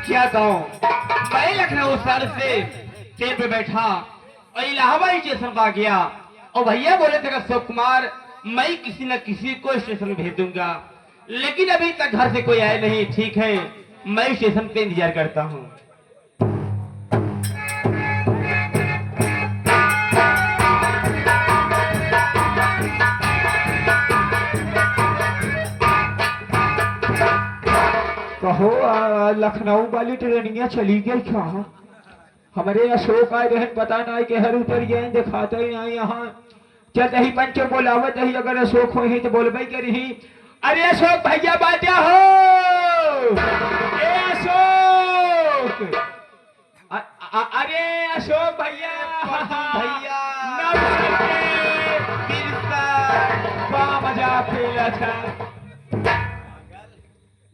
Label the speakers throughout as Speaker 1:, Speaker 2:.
Speaker 1: क्या कहूँ, मैं लखनऊ शहर से ट्रेन पे बैठा और इलाहाबाद स्टेशन पर आ गया और भैया बोले थे अशोक कुमार मैं किसी न किसी को स्टेशन भेज दूंगा, लेकिन अभी तक घर से कोई आया नहीं। ठीक है, मैं स्टेशन पे इंतजार करता हूँ।
Speaker 2: कहो लखनऊ वाली ट्रेनिया चली गई क्या? हमारे अशोक आए रहन पता नहीं के हर उतर गए, दिखाते ही नहीं यहाँ। चल दही पंचो बोलावत ही, अगर अशोक हो ही तो बोलबे करी। अरे अशोक भैया बाजा हो, ए अशोक, अरे अशोक भैया,
Speaker 1: भैया
Speaker 2: मजा खेला था।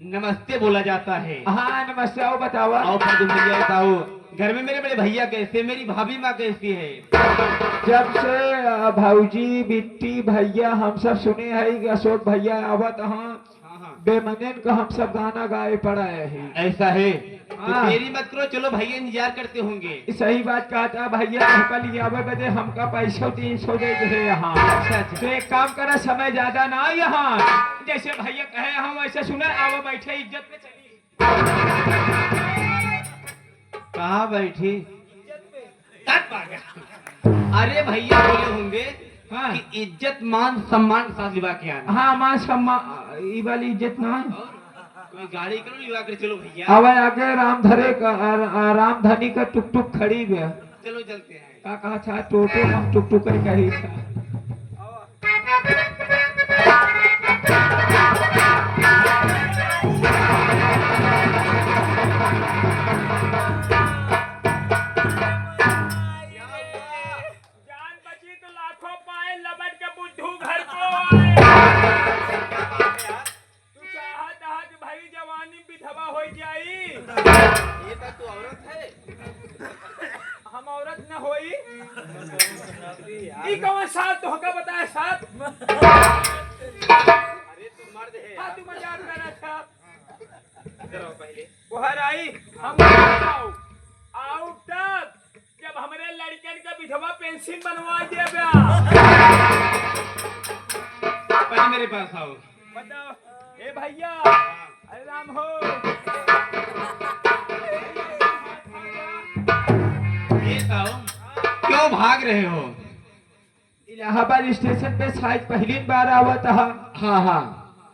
Speaker 1: नमस्ते बोला जाता है।
Speaker 2: हाँ नमस्ते, आओ बताओ।
Speaker 1: आओ तुम भैया बताओ, घर में मेरे बड़े भैया कैसे, मेरी भाभी माँ कैसी है?
Speaker 2: जब से भौजी बिट्टी भैया हम सब सुने हैं कि अशोक भैया आवत हाँ बेमनन का हम सब गाना गाए पड़ा है।
Speaker 1: ऐसा है तो देरी मत करो, चलो भैया इंतजार करते होंगे।
Speaker 2: सही बात कहा था भैया, कल आवे बजे हमका पैसा 300 दे दे यहाँ।
Speaker 1: अच्छा अच्छा,
Speaker 2: तो एक काम करा, समय ज्यादा ना यहाँ, जैसे भैया कहे हम वैसे सुने, आओ बैठे इज्जत में चली।
Speaker 1: कहाँ बैठी? अरे भैया बोले होंगे
Speaker 2: हाँ
Speaker 1: कि इज्जत मान सम्मान के साथ लिवा के आना।
Speaker 2: हाँ मां सम्मान, ये वाली इज्जत ना है।
Speaker 1: कोई गाड़ी करो लिवा कर चलो भैया।
Speaker 2: अब आगे रामधनी का टुक टुक खड़ी है।
Speaker 1: चलो चलते हैं।
Speaker 2: का कहा था टोटो हम टुक टुक कर कही था।
Speaker 3: जान बची तो लाखों पाए, लबट के बुद्धू घर को आए। तू चाहत आहत भाई जवानी विधवा हो जाई।
Speaker 1: ये तो तू औरत है।
Speaker 3: हम औरत न होई। ई कौन साथ तो होगा बताए साथ?
Speaker 1: अरे तू मर्द है।
Speaker 3: हाँ तू मजाक कर रहा था।
Speaker 1: इधर आओ पहले।
Speaker 3: बाहर आई हम आओ आओ तब जब हमारे लड़कन का विधवा पेंशन बनवा देगा।
Speaker 1: पहले मेरे पास आओ।
Speaker 3: बताओ ए भैया, अरे राम हो।
Speaker 1: ये बताओ क्यों भाग रहे हो?
Speaker 2: इलाहाबाद स्टेशन पे शायद पहली बार आवा था।
Speaker 1: हाँ हाँ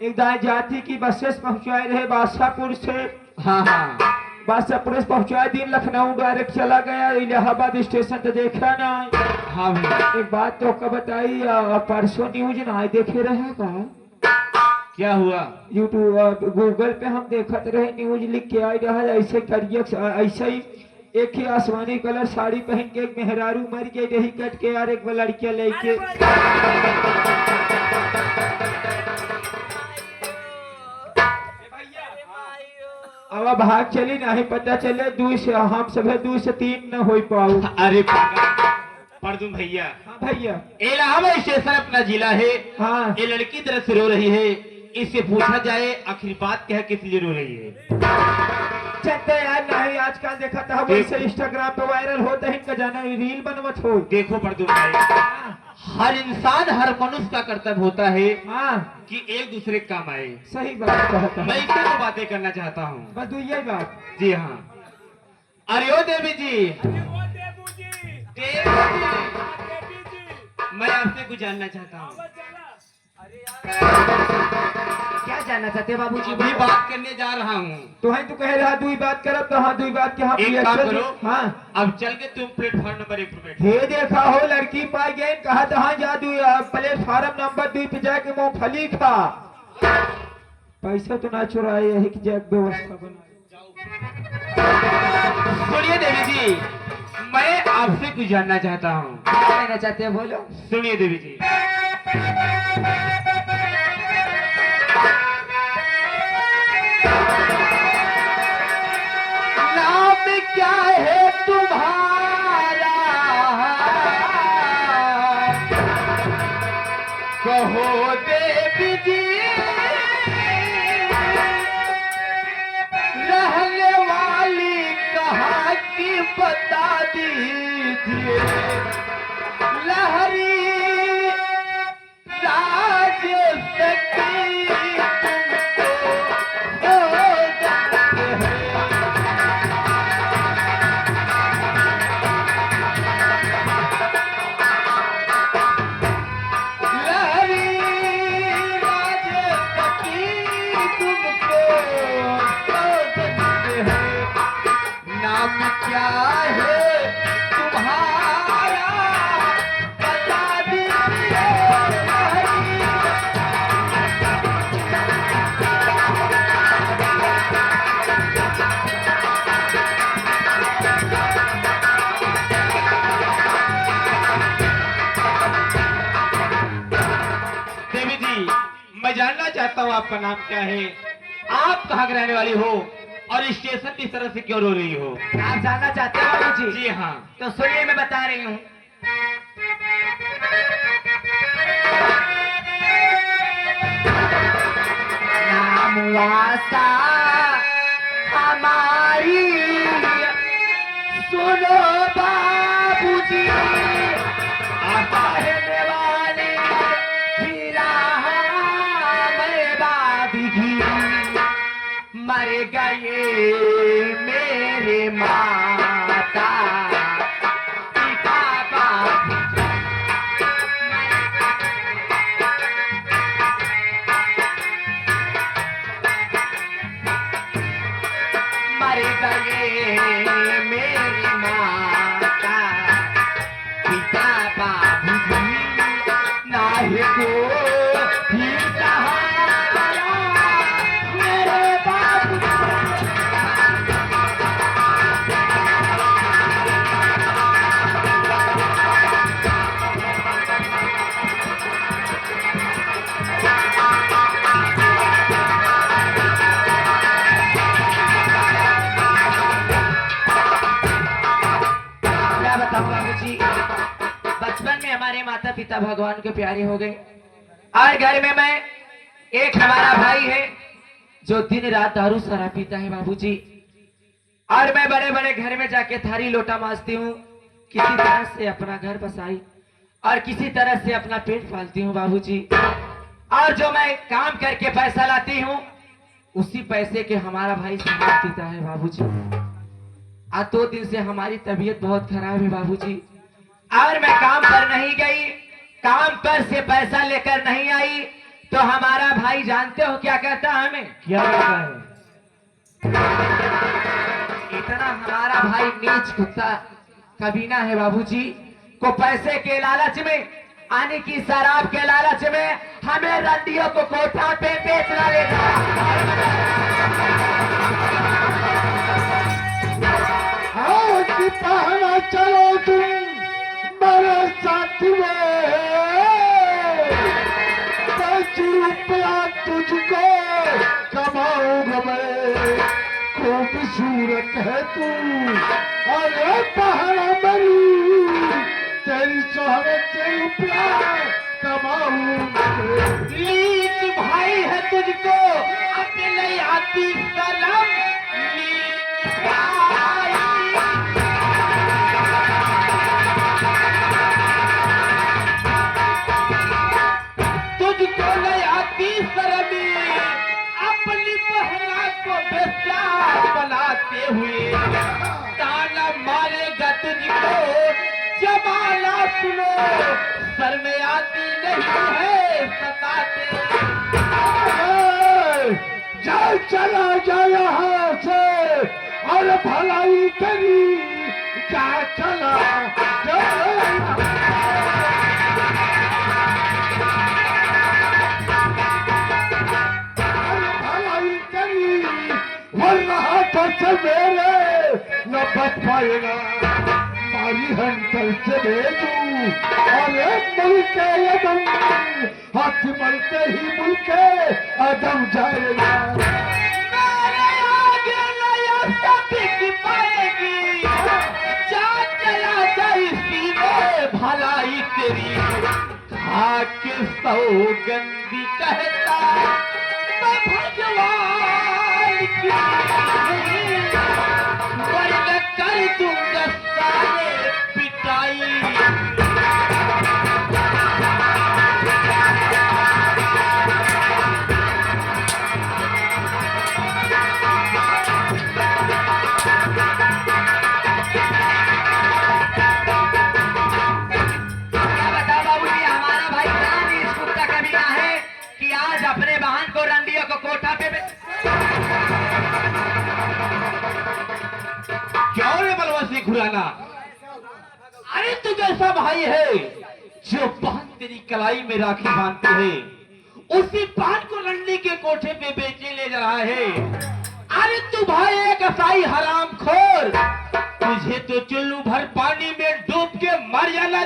Speaker 2: एक दाई जाति की बसेस पहुंचाए रहे बादशाहपुर से।
Speaker 1: हाँ हाँ,
Speaker 2: बादशाहपुर से पहुंचाए, दिन लखनऊ डायरेक्ट चला गया, इलाहाबाद स्टेशन तो देखा ना।
Speaker 1: हाँ भैया।
Speaker 2: एक बात तो कब बताई, परसों न्यूज ना देखे रहे का?
Speaker 1: क्या हुआ?
Speaker 2: यूट्यूब गूगल पे हम देखत रहे, न्यूज लिख के आई रहा ऐसे करिए, ऐसे ही एक ही आसमानी कलर साड़ी पहन के एक मेहरारू मर गई रही कट के, यार एक लड़कियां लेके। अब भाग चली नहीं पता चले, 2 से हम सब 2 से 3 न हो पाऊ।
Speaker 1: अरे परदुम भैया।
Speaker 2: हाँ भैया।
Speaker 1: इलाहाबाद स्टेशन अपना जिला है।
Speaker 2: हाँ
Speaker 1: ये लड़की तरह से रो रही है, इससे पूछा जाए आखिर बात क्या है, किस लिए रो रही है?
Speaker 2: चलते यार नहीं, आजकल देखा था वैसे इंस्टाग्राम पे वायरल होता है, इनका जाना रील बनवत हो।
Speaker 1: देखो परदुम भाई, हर इंसान हर मनुष्य का कर्तव्य होता है
Speaker 2: हाँ
Speaker 1: कि एक दूसरे के काम आए।
Speaker 2: सही बात कहता
Speaker 1: मैं
Speaker 2: है।
Speaker 1: इससे तो बातें करना चाहता हूँ।
Speaker 2: बस दो यही बात।
Speaker 1: जी हाँ। अरे ओ देवी जी,
Speaker 3: वो देबू जी,
Speaker 1: देवी जी,
Speaker 3: देवी जी,
Speaker 1: मैं आपसे कुछ जानना चाहता हूँ।
Speaker 3: अब चला। अरे
Speaker 2: क्या जानना चाहते बाबूजी?
Speaker 1: अभी बात करने जा रहा हूँ।
Speaker 2: तो है तू कह रहा दुई बात करब तो हाँ दुई बात के हम
Speaker 1: एक काम करो,
Speaker 2: हाँ
Speaker 1: अब चल के तुम प्लेटफॉर्म नंबर 1 पर बैठो।
Speaker 2: हे देखा हो लड़की पाई गई, कहा था हाँ जा प्लेटफार्म नंबर 2 पे जाके मूंगफली खा। पैसा तो ना चुराए, यही की जग व्यवस्था बना।
Speaker 1: सुनिए देवी जी, मैं आपसे कुछ जानना चाहता हूँ।
Speaker 2: क्या कहना चाहते हैं बोलो।
Speaker 1: सुनिए देवी जी, नाम क्या है तुम्हारा, कहो देवी जी, रहने वाली की बता दीजिए लहरी राज सकी तुमको हो जाते हैं। लहरी राज सकी तुमको हो जाते हैं। नाम क्या है तुम्हारा बता दीजिए लहरी। देवी जी, मैं जानना चाहता हूँ आपका नाम क्या है, आप कहाँ की रहने वाली हो और स्टेशन की तरह से क्यों रो रही हो?
Speaker 2: आप जानना चाहते हैं बाबूजी?
Speaker 1: जी हाँ।
Speaker 2: तो सुनिए, मैं बता रही हूँ। नाम वास्ता हमारी सुनो बाबूजी, कहने वाले में बाबी मर गए मेरे माता पिता बाबू। मर गए मेरी माता पिता बाबू नाहे को ही सहारा मेरे बाबू। क्या बताऊं बाबूजी, बचपन में हमारे माता पिता भगवान के प्यारे हो गए और घर में मैं एक हमारा भाई है जो दिन रात दारू शराब पीता है बाबूजी, और मैं बड़े बड़े घर में जाके थारी लोटा मांजती हूँ, किसी तरह से अपना घर बसाई और किसी तरह से अपना पेट पालती हूँ बाबूजी। और जो मैं काम करके पैसा लाती हूँ उसी पैसे के हमारा भाई शराब पीता है बाबूजी। आज 2 दिन से हमारी तबीयत बहुत खराब है बाबूजी, और मैं काम पर नहीं गई, काम पर से पैसा लेकर नहीं आई, तो हमारा भाई जानते हो क्या कहता है हमें?
Speaker 1: क्या कहता है?
Speaker 2: इतना हमारा भाई नीच कुत्ता कमीना है बाबूजी, को पैसे के लालच में, आने की शराब के लालच में हमें रंडियों को कोठा पे बेचना लेगा।
Speaker 4: पहना चलो तुम मेरे साथ में, 10 रुपया तुझको कमाऊंगा मैं, खूबसूरत है तू। अरे पहना मेरी तेरी शोहरत 10 रुपया कमाऊंगा।
Speaker 1: लीच भाई है तुझको अपने आती सलाम। लीच भाई तुझको नहीं आती शर्मी, अपनी बहना को बेचा बनाते हुए ताना मारेगा तुझको जमाना। सुनो शर्म आती नहीं है सताते।
Speaker 4: जा चला जा यहाँ से, और भलाई करी जा चला जा। भलाई करी वरना हाथों से मेरे न बच पाएगा। मारी हंसल से भेजू अरे मुल्के यदम, हाथ मलते ही मुल्के अदम जाएगा।
Speaker 1: मेरे आगे नया सबिक पाएगी, जा चला जा इसी में भलाई तेरी। खाक सौगंधी कहता मैं भगवान की, वरना कर दूं खुराना। अरे तू कैसा भाई है जो बहन तेरी कलाई में राखी बांधते है, उसी बहन को लंडी के कोठे पे बेचने ले जा रहा है। अरे तू भाई एक कसाई हराम खोर, तुझे तो चुल्लू भर पानी में डूब के मर जाना।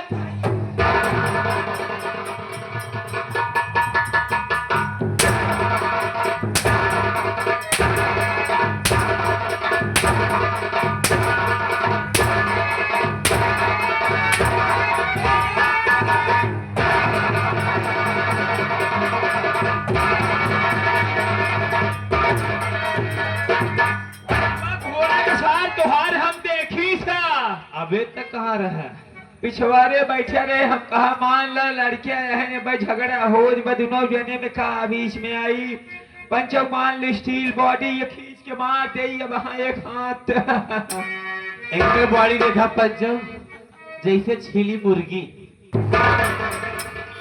Speaker 3: घोड़ा के साथ त्योहार हम देखी था।
Speaker 1: अबे तक कहाँ रहा?
Speaker 2: पिछवाड़े बैठे रहे हम कहा मान ला लड़कियां रहने भाई झगड़ा हो दोनों जने में कहा बीच में आई पंचक मान ली स्टील बॉडी ये खींच के मार दे अब वहाँ एक हाथ
Speaker 1: एक बॉडी देखा पंचम जैसे छीली मुर्गी।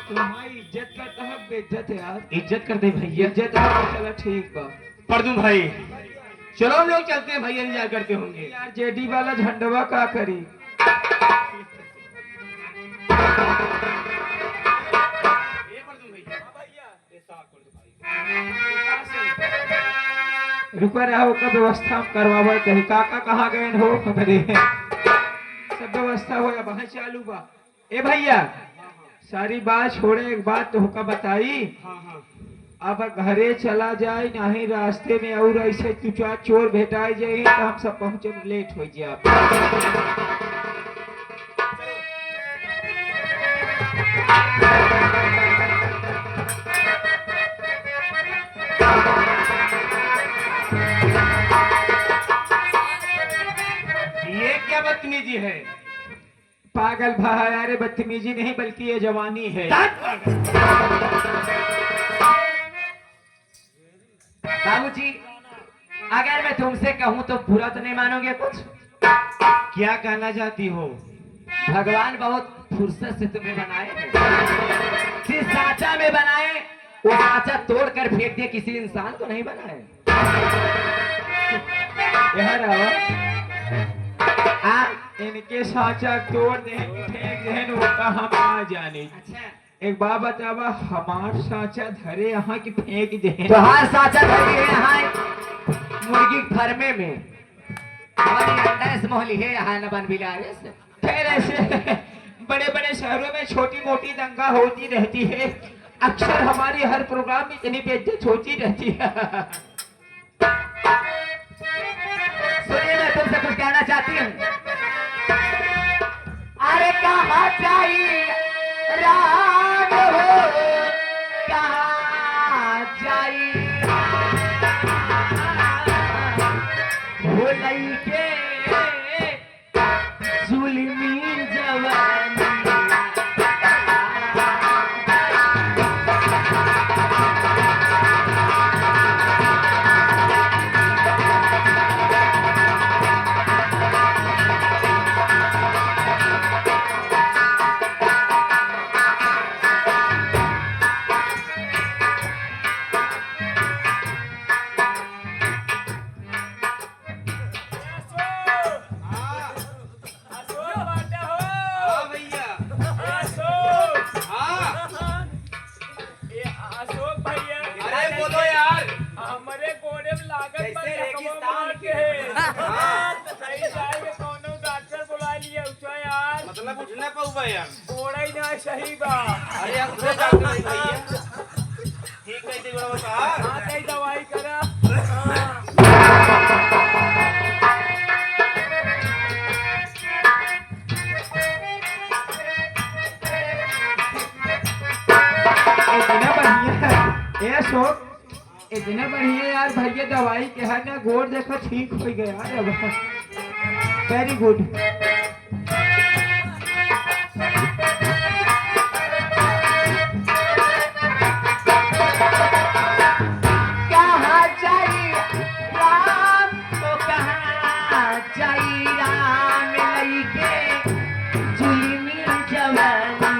Speaker 2: तुम्हारी इज्जत करता है बेइज्जत है यार।
Speaker 1: इज्जत करते भैया।
Speaker 2: इज्जत है चलो ठीक बा।
Speaker 1: परदू भाई चलो हम लोग चलते हैं, भैया इंतजार करते होंगे।
Speaker 2: यार जेडी वाला झंडवा का करी। रुका रहो का व्यवस्था हम करवावे कही काका कहाँ गए हो हमरे सब व्यवस्था हो अब वहाँ चालू बा। ए भैया सारी बात छोड़े एक बात तो का बताई।
Speaker 1: हाँ हाँ
Speaker 2: अब घरे चला जाए नहीं रास्ते में और ऐसे तू चोर भेटाई जाए तो हम सब पहुंचे लेट हो जाए।
Speaker 1: ये क्या बदतमीजी है?
Speaker 2: पागल भाई अरे बदतमीजी नहीं बल्कि ये जवानी है।
Speaker 5: बाबूजी अगर मैं तुमसे कहूँ तो बुरा तो नहीं मानोगे कुछ?
Speaker 1: क्या कहना चाहती हो?
Speaker 5: भगवान बहुत फुर्सत से तुम्हें बनाए हैं। जिस साचा में बनाए वो साचा तोड़ कर फेंक दिए, किसी इंसान को नहीं बनाए।
Speaker 2: यार इनके साचा तोड़ दे फेंक दे होता हम आ जाने।
Speaker 5: अच्छा
Speaker 2: एक बात बतावा हमार साचा धरे यहाँ की फेंक दे
Speaker 5: तो हर साचा धरी है यहाँ मुर्गी फर्मे में और ये अंडा से मोहली है यहाँ न बन बिलारे से।
Speaker 2: फिर ऐसे बड़े बड़े शहरों में छोटी मोटी दंगा होती रहती है। अक्सर हमारी हर प्रोग्राम में इतनी बेइज्जत होती रहती है।
Speaker 5: सुनिए मैं तुमसे कुछ कहना चाहती हूँ। अरे कहाँ जाई रात हो, कहाँ जाई हो लइके जुल्मी जवानी।
Speaker 1: हाँ भैया। हाँ
Speaker 3: अशोक भैया
Speaker 1: अरे बोलो यार।
Speaker 3: हमारे कोने में लागत
Speaker 1: कैसे रेगिस्तान
Speaker 3: के सही जाएगा कौनो डॉक्टर बुला लिया उसका यार।
Speaker 1: मतलब उठने पाऊंगा यार।
Speaker 3: कोड़ा ही ना सही बा।
Speaker 1: अरे हम खुद डॉक्टर नहीं भैया। ठीक है ठीक है बता।
Speaker 3: हाँ कई दवाई करा।
Speaker 2: इतना बढ़िया ये शोक इतना बढ़िया यार भैया दवाई के है ना गोड़ देखो ठीक हो गया यार। Very good.
Speaker 5: कहाँ जाई राम तो कहाँ जाई राम लइके जुल्मी जवानी।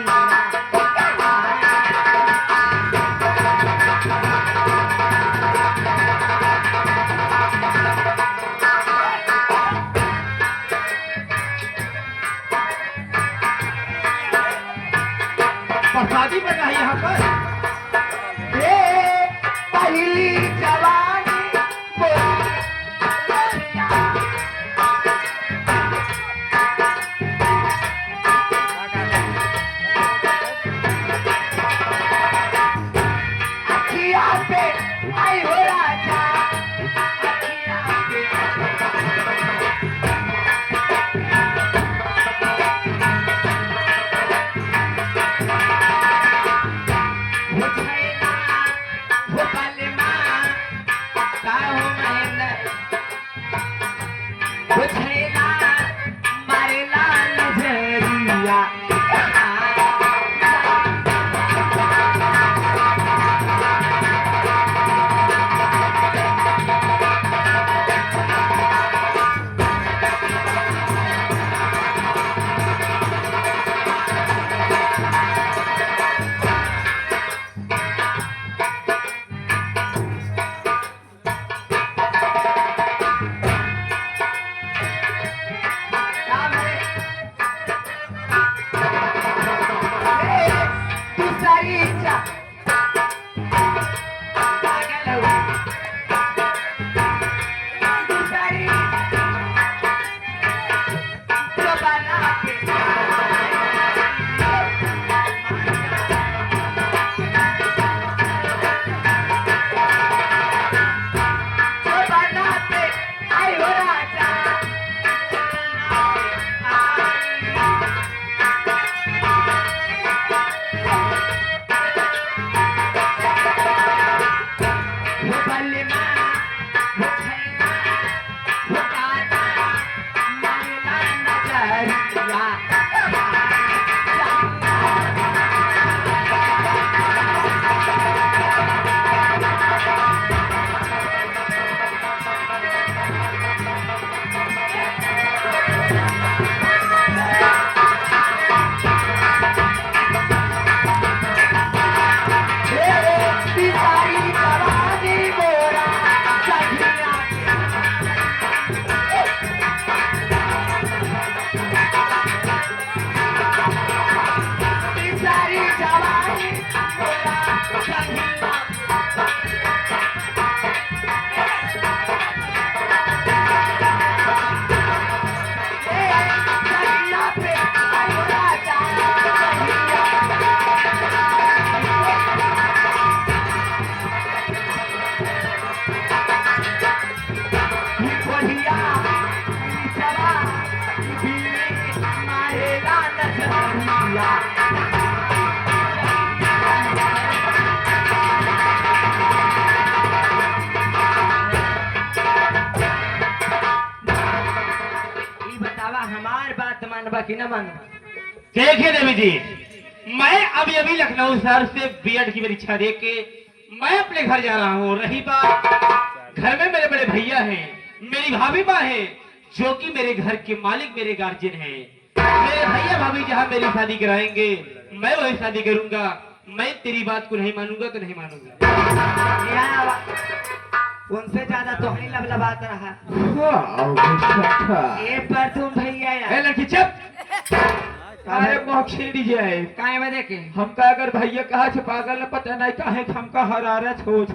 Speaker 5: बतावा हमार बात मानबा कि न मानबा?
Speaker 1: देखिए देवी जी, मैं अभी अभी लखनऊ शहर से बीएड की परीक्षा दे के मैं अपने घर जा रहा हूँ। रही बात, घर में मेरे बड़े भैया हैं, मेरी भाभी माँ है, जो कि मेरे घर के मालिक मेरे गार्जियन हैं। मेरे भैया भाभी जहाँ मेरी शादी कराएंगे मैं वही शादी करूंगा। मैं तेरी बात को नहीं मानूंगा तो नहीं मानूंगा।
Speaker 5: यहाँ उनसे ज्यादा तो ही लबलबात रहा। ये पर तुम भैया
Speaker 2: ए
Speaker 5: यार
Speaker 2: लड़की चुप। अरे मोक्षी जाए
Speaker 5: काहे में देखे
Speaker 2: हमका अगर भैया कहा से पागल न पता नहीं काहे हमका हरारत हो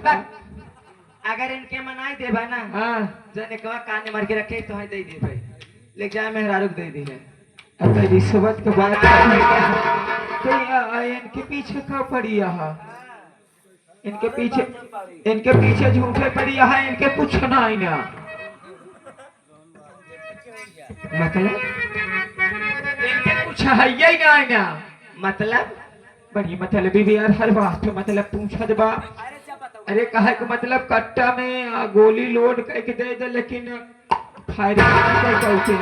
Speaker 5: अगर इनके मनाई देबा ना
Speaker 2: हाँ
Speaker 5: जने कवा कान मार के रखे तो है दे दे भाई ले जाए मेहरारुक दे दी है।
Speaker 2: अब रिश्वत के बात तो इनके पीछे का पड़ी यहाँ इनके पीछे झूठे पड़ी यहाँ इनके कुछ ना ही ना मतलब इनके कुछ है ही ना ही ना
Speaker 5: मतलब
Speaker 2: बड़ी मतलब भी यार हर बात पे मतलब पूछत बा। अरे कहे के मतलब कट्टा में गोली लोड करके दे दे लेकिन फायरिंग नहीं करते।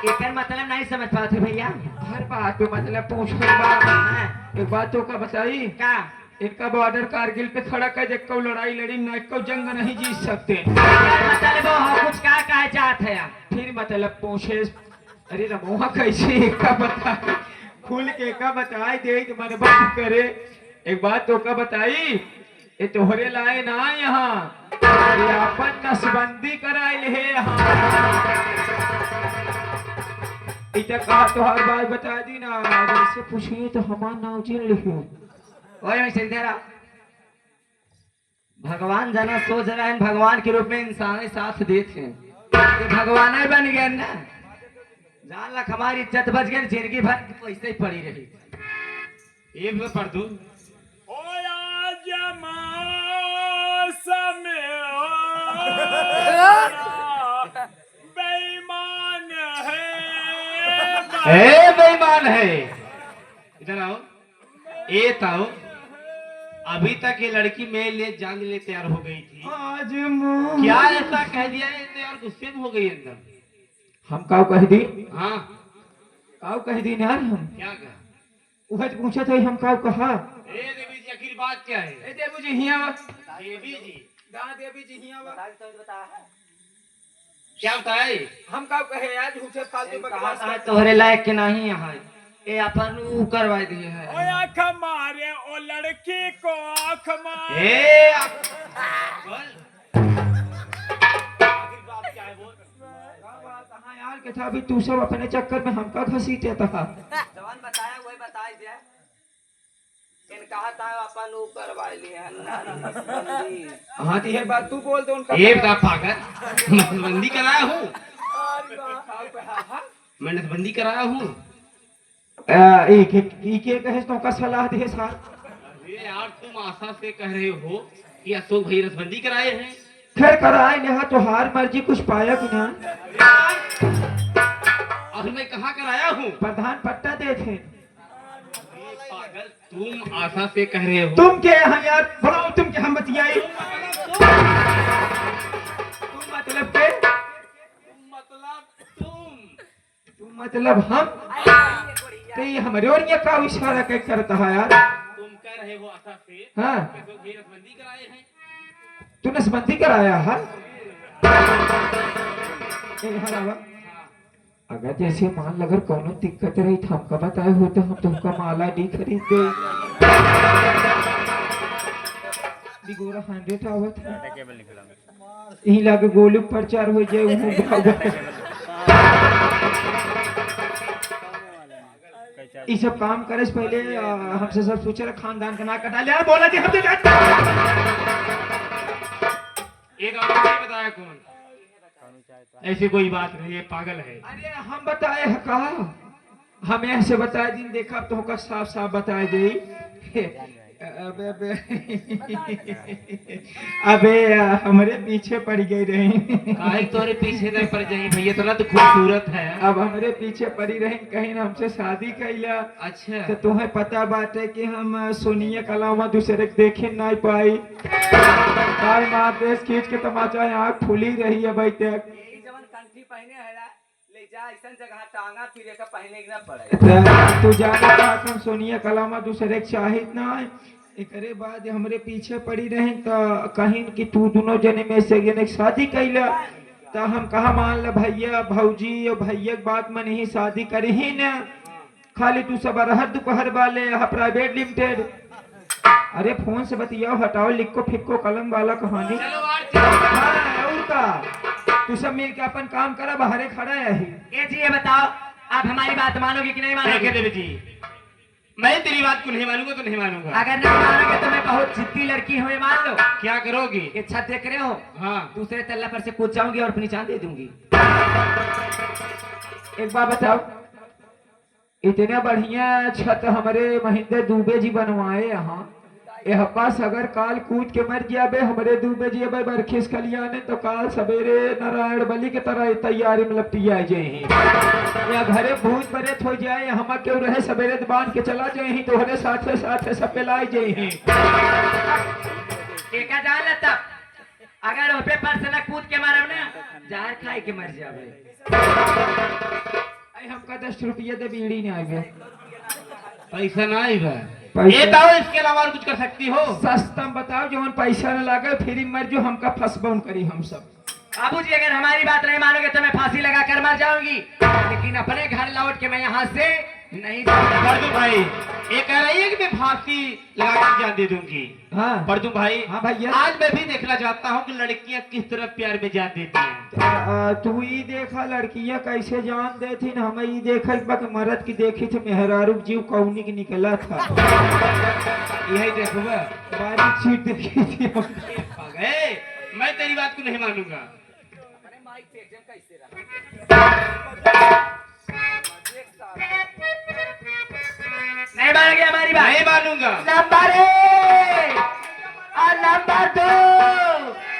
Speaker 5: एकर मतलब नहीं समझ पाते भैया।
Speaker 2: हर बात पे मतलब पूछत बा। एक बात तो का बताई
Speaker 5: का
Speaker 2: इनका बॉर्डर कारगिल पे खड़ा कर जब को लड़ाई लड़ी न को जंग नहीं जीत सकते।
Speaker 5: मतलब वो कुछ का कहे चाहत है
Speaker 2: फिर मतलब पूछे अरे रमोहा कैसे का बता खुल के का बताई दे तो मन बात करे। एक बात तो का बताई ये तोहरे लाए ना यहाँ ये अपन नसबंदी कराए है यहाँ इतना कहा तो हर बात बता दी ना जैसे पूछिए तो हमारा नाम जिन लिखो।
Speaker 5: ओए मैं सही रहा भगवान जाना सोच रहा है भगवान के रूप में इंसान साथ देते हैं ये भगवान ही बन गया ना जान लख हमारी इज्जत बच गई जिंदगी भर वैसे ही पड़ी रही।
Speaker 1: ये भी पढ़ दूं।
Speaker 3: बेईमान है
Speaker 1: ए बेईमान है इधर आओ ये ताओ अभी तक ये लड़की मेरे लिए जान ले तैयार हो गई थी
Speaker 2: आज
Speaker 1: क्या ऐसा कह दिया इसने और गुस्से में हो गई अंदर।
Speaker 2: हम काव कह दी
Speaker 1: हाँ
Speaker 2: काव कह दी यार हम
Speaker 1: क्या कहा?
Speaker 2: वह पूछा था हम काव कहा
Speaker 1: ए देवी जी आखिर बात क्या है?
Speaker 2: ए देवी जी हिया
Speaker 1: देवी जी
Speaker 2: देवी जी हिया
Speaker 1: क्या बताए?
Speaker 2: हम काव कहे यार झूठे फालतू बकवास
Speaker 5: कहा तोहरे लायक के नहीं यहाँ ये अपन ऊ करवा दिए है।
Speaker 3: ओए आँख मारे ओ लड़की को आँख मारे
Speaker 1: ए बोल आखिर बात क्या है बोल।
Speaker 2: कहाँ यार के था अभी तू सब अपने चक्कर में हमका घसीटे था
Speaker 5: जवान बताया वही बताई दे इन कहा था अपन ऊ करवा लिए है।
Speaker 2: हाँ तो ये बात तू बोल दे उनका
Speaker 1: ये बता पागल नसबंदी कराया हूँ मैं नसबंदी कराया हूँ।
Speaker 2: एक एक कहे तो का सलाह दे साहब।
Speaker 1: अरे यार तुम आशा से कह रहे हो कि अशोक भाई नसबंदी कराए हैं।
Speaker 2: खैर कराए नेहा तो हार मर्जी कुछ पाया कि ना
Speaker 1: और मैं कहाँ कराया हूँ?
Speaker 2: प्रधान पट्टा दे थे
Speaker 1: पागल तुम आशा से कह रहे हो।
Speaker 2: तुम के यहाँ यार बोलो तुम के हम बतियाई तुम मतलब के तुम मतलब हम तो ये हमारे और ये का इशारा क्या करता है यार।
Speaker 1: तुम कह रहे हो आशा से
Speaker 2: हाँ
Speaker 1: कि अशोक भाई नसबंदी कराए हैं।
Speaker 2: तू नसबंदी कराया है अगर जैसे मान अगर कोनो दिक्कत रही तो हमका बताए हो तो हम तुमका माला नहीं खरीद दे बिगोरा 100 आवत है यही लागे गोली प्रचार हो जाए ये सब काम करे से पहले हमसे सब सोचे रहे खानदान का ना कटा लिया बोला जी हमसे
Speaker 1: एक और नहीं बताया कौन? ऐसी कोई बात नहीं है पागल है।
Speaker 2: अरे हम बताए है कहा हमें ऐसे बताए दिन देखा तो होगा साफ साफ बताए दे अबे हमारे पीछे पड़ गई रही
Speaker 1: काहे तोरे पीछे नहीं पड़ जाई भैया तोला तो खूबसूरत है।
Speaker 2: अब हमारे पीछे पड़ी रही कहीं ना हमसे शादी कैला
Speaker 1: अच्छा
Speaker 2: तो तुम्हें पता बात है कि हम सोनिया के अलावा दूसरे के देखे नहीं पाई माँ देश खींच के तमाचा यहाँ खुली रही है भाई तक
Speaker 5: जवन कंठी पहने है ले जा ऐसा जगह टांगा फिरे का पहने के ना पड़े।
Speaker 2: तू जाने का हम सोनिया कलामा दूसरे के चाहित ना है एकरे बाद हमरे पीछे पड़ी रहे तो कहीं कि तू दोनों जने में से एक शादी कैला तो हम कहा मान ल भैया भौजी और भैया के बात में नहीं शादी करी ही ना खाली तू सब रहत दोपहर वाले प्राइवेट लिमिटेड। अरे फोन से बतियाओ हटाओ लिखो फिक्को कलम वाला कहानी।
Speaker 1: चलो और चलो।
Speaker 2: हाँ, और का तू सब मिल के अपन काम करा बाहरे खड़ा है
Speaker 5: ये जी ये बताओ आप हमारी बात मानोगे कि नहीं मानोगे?
Speaker 1: देखे देवी जी, मैं तेरी बात को नहीं मानूंगा तो नहीं मानूंगा।
Speaker 5: अगर नहीं मानोगे तो मैं बहुत जिद्दी लड़की हूँ ये मान लो।
Speaker 1: क्या करोगी?
Speaker 5: ये छत देख रहे हो?
Speaker 1: हाँ।
Speaker 5: दूसरे तल्ला पर से कूद जाऊंगी और अपनी जान दे दूंगी।
Speaker 2: एक बात बताओ इतना बढ़िया छत हमारे महेंद्र दुबे जी बनवाए यहाँ ये पास अगर काल कूद के मर जाबे हमारे दुबे जी अब बरखिस कलियाने तो काल सवेरे नारायण बलि के तरह तैयारी में लपटिया जाए या घरे भूत बरेत हो जाए हम क्यों रहे सवेरे बांध के चला जाए तोहरे साथे साथे सब पेलाई जाए।
Speaker 5: टेका जान ले तब अगर ओपे पर से ना कूद के मारो ना जहर खाए के मर जावे।
Speaker 2: हमका 10 रुपये दे बीड़ी नहीं आए
Speaker 1: पैसा ना आई बा।
Speaker 2: पैसा-
Speaker 1: ये बताओ इसके अलावा और कुछ कर सकती हो?
Speaker 2: सस्ता में बताओ जो पैसा न लागे फ्री मर जो हमका फंसबन करी हम सब।
Speaker 5: बाबू जी अगर हमारी बात नहीं मानोगे तो मैं फांसी लगा कर मर जाऊंगी लेकिन अपने घर लौट के मैं यहाँ से नहीं जाऊंगा।
Speaker 1: परदू भाई ये कह रही है कि मैं फांसी लगा कर जान दे दूंगी।
Speaker 2: हाँ
Speaker 1: परदू भाई,
Speaker 2: हाँ भैया।
Speaker 1: आज मैं भी देखना चाहता हूँ कि लड़कियां किस तरह प्यार में जान देती हैं।
Speaker 2: तू ही देखा लड़कियां कैसे जान देती न हमें ही देखा बक मरद की देखी थी मेहरारू जीव कौनी की निकला था
Speaker 1: यही देखूंगा।
Speaker 2: बारीक चीट देखी थी
Speaker 1: ए, मैं तेरी बात को नहीं मानूंगा।
Speaker 5: नहीं मानोगे हमारी बात?
Speaker 1: नहीं मानूंगा।
Speaker 5: नंबर 1 और नंबर 2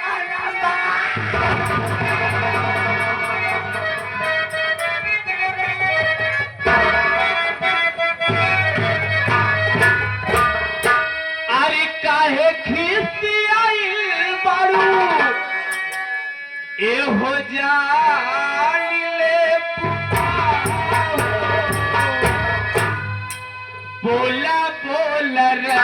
Speaker 5: और
Speaker 1: अरे काहे खिसियाई बारू ए हो जान ले बोला बोला रे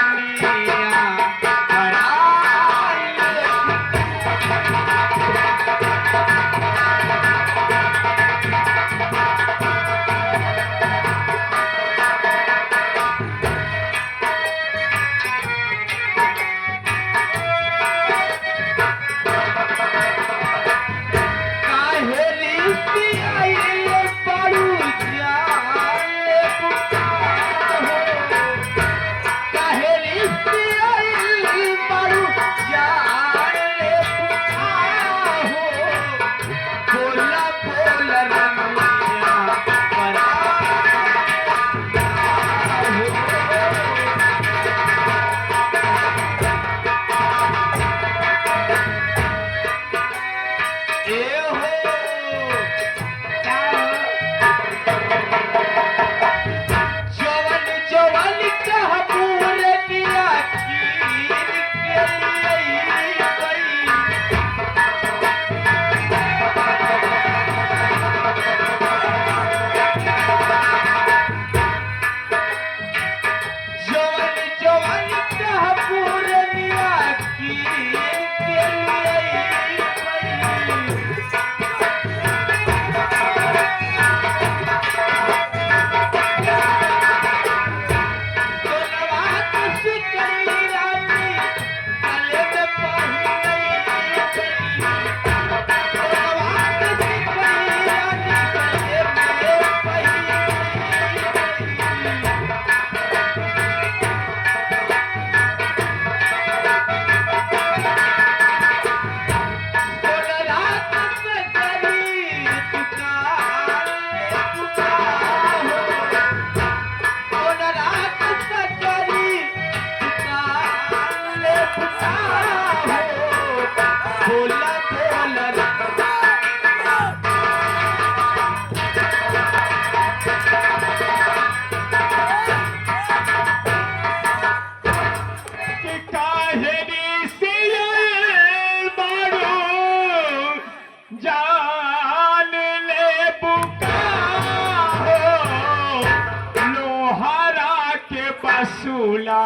Speaker 2: सूला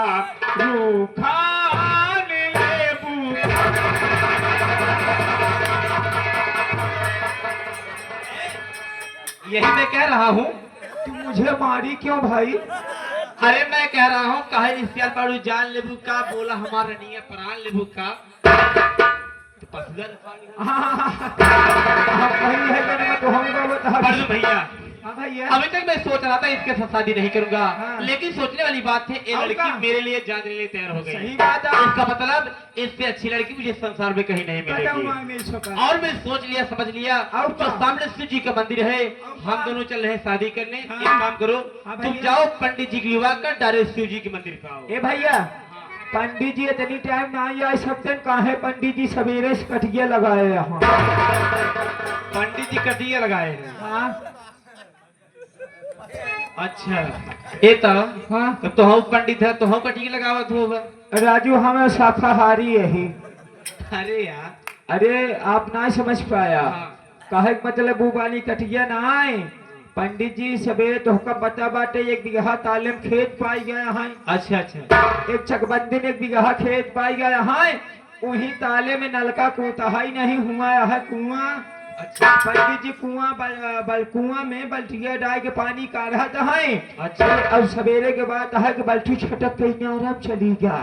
Speaker 2: रूखान लेबू।
Speaker 1: यही मैं कह रहा हूँ।
Speaker 2: तू मुझे मारी क्यों भाई?
Speaker 1: अरे मैं कह रहा हूँ काहे इस्तियार पाड़ू जान लेबू का बोला हमारा नहीं है प्राण लेबू का तो पसगर
Speaker 2: वही है मैंने तो हम बता।
Speaker 1: पढ़ भैया
Speaker 2: हाँ भैया।
Speaker 1: अभी तक मैं सोच रहा था इसके साथ शादी नहीं करूंगा
Speaker 2: हाँ।
Speaker 1: लेकिन सोचने वाली बात है ये
Speaker 2: और
Speaker 1: लड़की
Speaker 2: का?
Speaker 1: मेरे लिए जान देने के लिए तैयार हो गई।
Speaker 2: सही बात है।
Speaker 1: इसका मतलब इससे अच्छी लड़की मुझे संसार में कहीं नहीं मिलेगी। और मैं सोच लिया समझ लिया
Speaker 2: और
Speaker 1: जो
Speaker 2: का?
Speaker 1: सामने शिव जी का मंदिर है
Speaker 2: और
Speaker 1: हम
Speaker 2: का?
Speaker 1: दोनों चल रहे हैं शादी करने।
Speaker 2: हाँ।
Speaker 1: एक काम करो
Speaker 2: हाँ
Speaker 1: तुम
Speaker 2: भैया।
Speaker 1: जाओ पंडित जी की विवाह कर डायरेक्ट शिव जी के मंदिर पे आओ।
Speaker 2: ए भैया पंडित जी इतनी टाइम ना आ सकते काहे पंडित जी सवेरे से कटिया लगाए यहाँ।
Speaker 1: पंडित जी कटिया लगाए हैं।
Speaker 2: हाँ
Speaker 1: अच्छा ये तो
Speaker 2: हाँ
Speaker 1: तो हम पंडित है तो हम कटिया लगावत होगा।
Speaker 2: राजू हमें शाकाहारी यही।
Speaker 1: अरे यार
Speaker 2: अरे आप ना समझ पाया।
Speaker 1: हाँ।
Speaker 2: काहे के मतलब वो वाली कटिया ना आए। पंडित जी सवेरे तो का पता बाटे 1 बीघा तालेम खेत पाई गए हैं।
Speaker 1: अच्छा अच्छा
Speaker 2: एक चकबंदी में 1 बीघा खेत पाई गए हैं। वही ताले में नलका कोता ही नहीं हुआ है कुआं।
Speaker 1: अच्छा
Speaker 2: पंडित जी कुआं में बल्टिया डाल के पानी काढ़त है।
Speaker 1: अच्छा
Speaker 2: अब सवेरे के बाद है कि बल्टी छटक के नारम चली गया।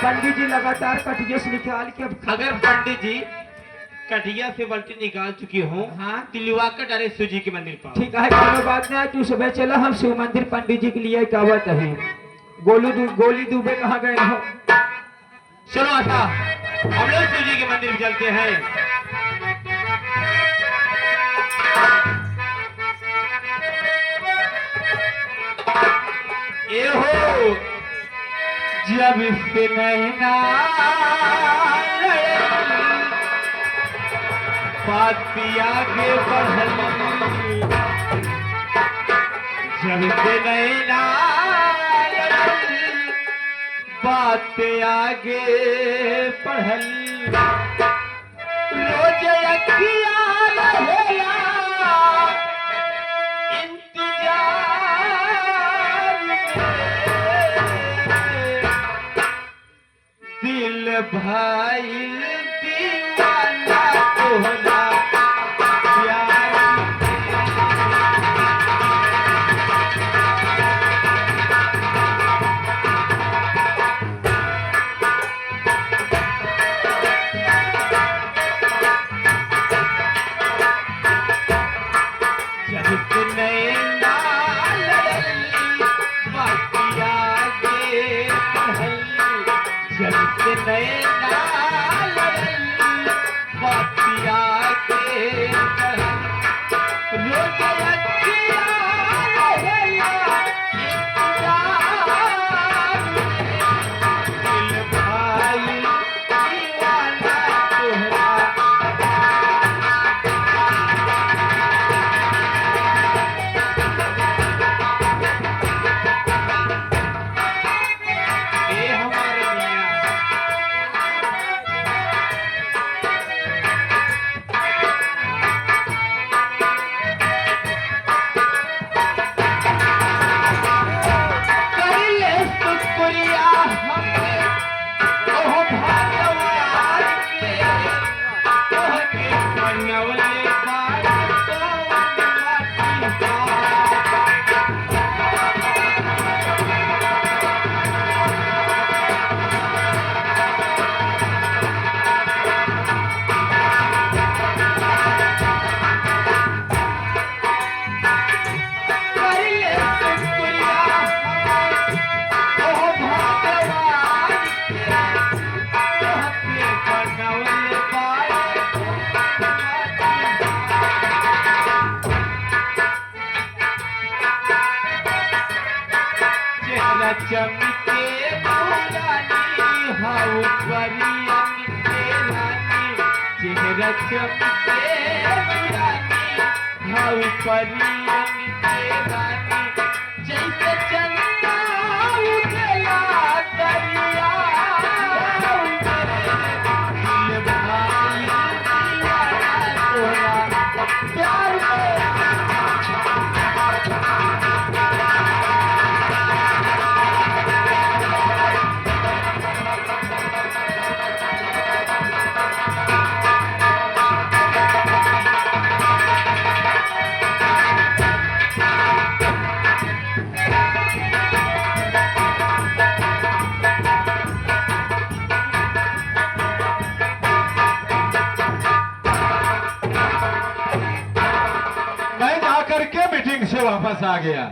Speaker 2: पंडित जी लगातार कटिया से निकाल के
Speaker 1: अगर पंडित जी कटिया से बल्टी निकाल चुकी हो
Speaker 2: हाँ।
Speaker 1: तिलवा कर डायरेक्ट शिव जी के मंदिर पर।
Speaker 2: ठीक है कोनो बात नहीं। तू सुबह चला हम शिव मंदिर पंडित जी के लिए कावत है। गोली दुबे कहाँ गए हो?
Speaker 1: चलो अच्छा हम लोग शिव जी के मंदिर में चलते हैं। ये हो जब से नैना बाती आगे बढ़ल जब से नैना बात आगे बढ़ल रोज अखिया रहेला इंतजार में दिल भाई दीवाना तोहरा प्यार चमके पुरानी हाउ परियन के रानी चेहरा चमके पुरानी हाउ परियन के रानी जैसे चंदा उजला दरिया दिल भाई दीवाना तोरा प्यार में
Speaker 4: वापस आ गया,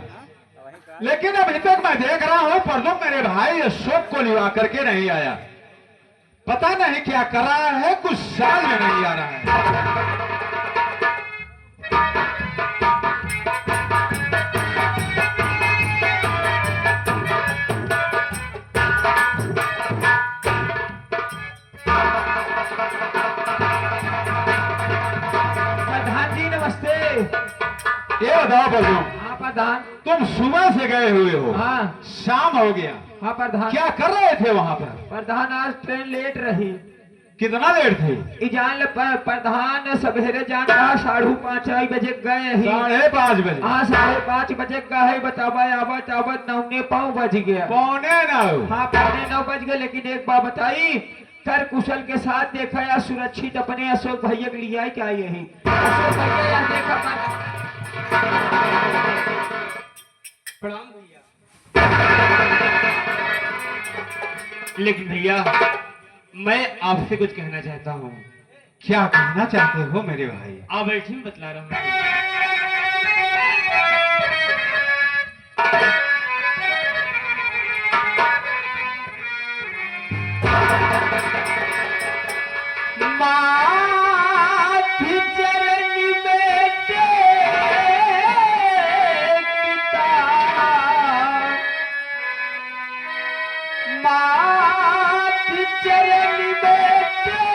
Speaker 4: लेकिन अभी तक मैं देख रहा हूं प्रदुम्न मेरे भाई अशोक को लिवा करके नहीं आया। पता नहीं क्या कर रहा है, कुछ साल में नहीं आ रहा है।
Speaker 2: प्रधान जी नमस्ते।
Speaker 4: ये बताओ प्रदुम्न,
Speaker 2: हाँ प्रधान।
Speaker 4: तुम सुबह से गए हुए हो,
Speaker 2: हाँ
Speaker 4: शाम हो गया,
Speaker 2: हाँ प्रधान।
Speaker 4: क्या कर रहे थे वहां पर?
Speaker 2: प्रधान आज ट्रेन लेट रही।
Speaker 4: कितना लेट थे?
Speaker 2: ई जान ले प्रधान सवेरे जान रहा 5:30 बजे गए ही।
Speaker 4: 5:30 बजे?
Speaker 2: हाँ 5:30 बजे गए, बतावा आवत आवत 9:15 बज गया।
Speaker 4: 8:45?
Speaker 2: हाँ 9:15 बज गए, लेकिन एक बात बताई, कर कुशल के साथ देखा या सुरक्षित अपने अशोक भैया के लिए क्या यही अशोक भैया या देखा
Speaker 1: प्रणाम भैया। लेकिन भैया मैं आपसे कुछ कहना चाहता हूँ।
Speaker 4: क्या कहना चाहते हो मेरे भाई?
Speaker 1: आप बैठिए, मैं बतला रहा हूँ।
Speaker 2: माथि चरण में टेकता, माथि चरण में टेकता,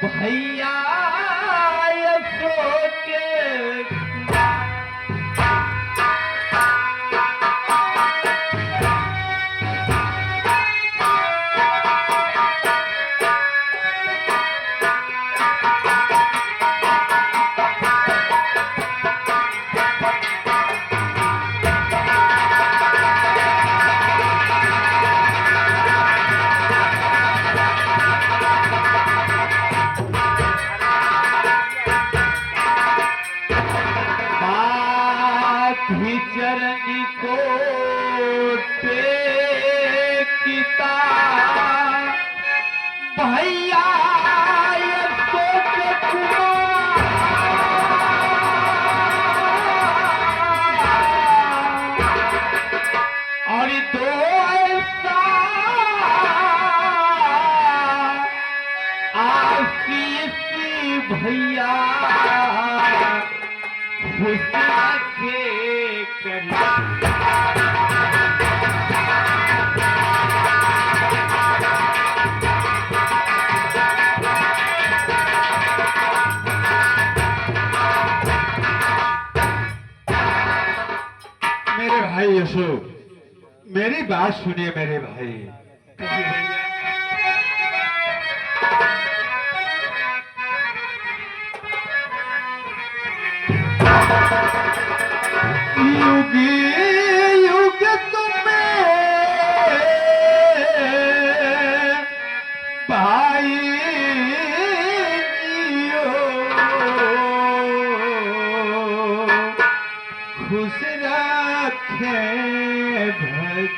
Speaker 2: भैया अशोक माथि चरण को टेकता, भैया अशोक कुमार, और दो ऐसा आशीष भैया खुश रखे करी।
Speaker 4: मेरे भाई अशोक, मेरी बात सुनिए मेरे भाई। युग युग तुम्हें भाई खुश रखे भगवान।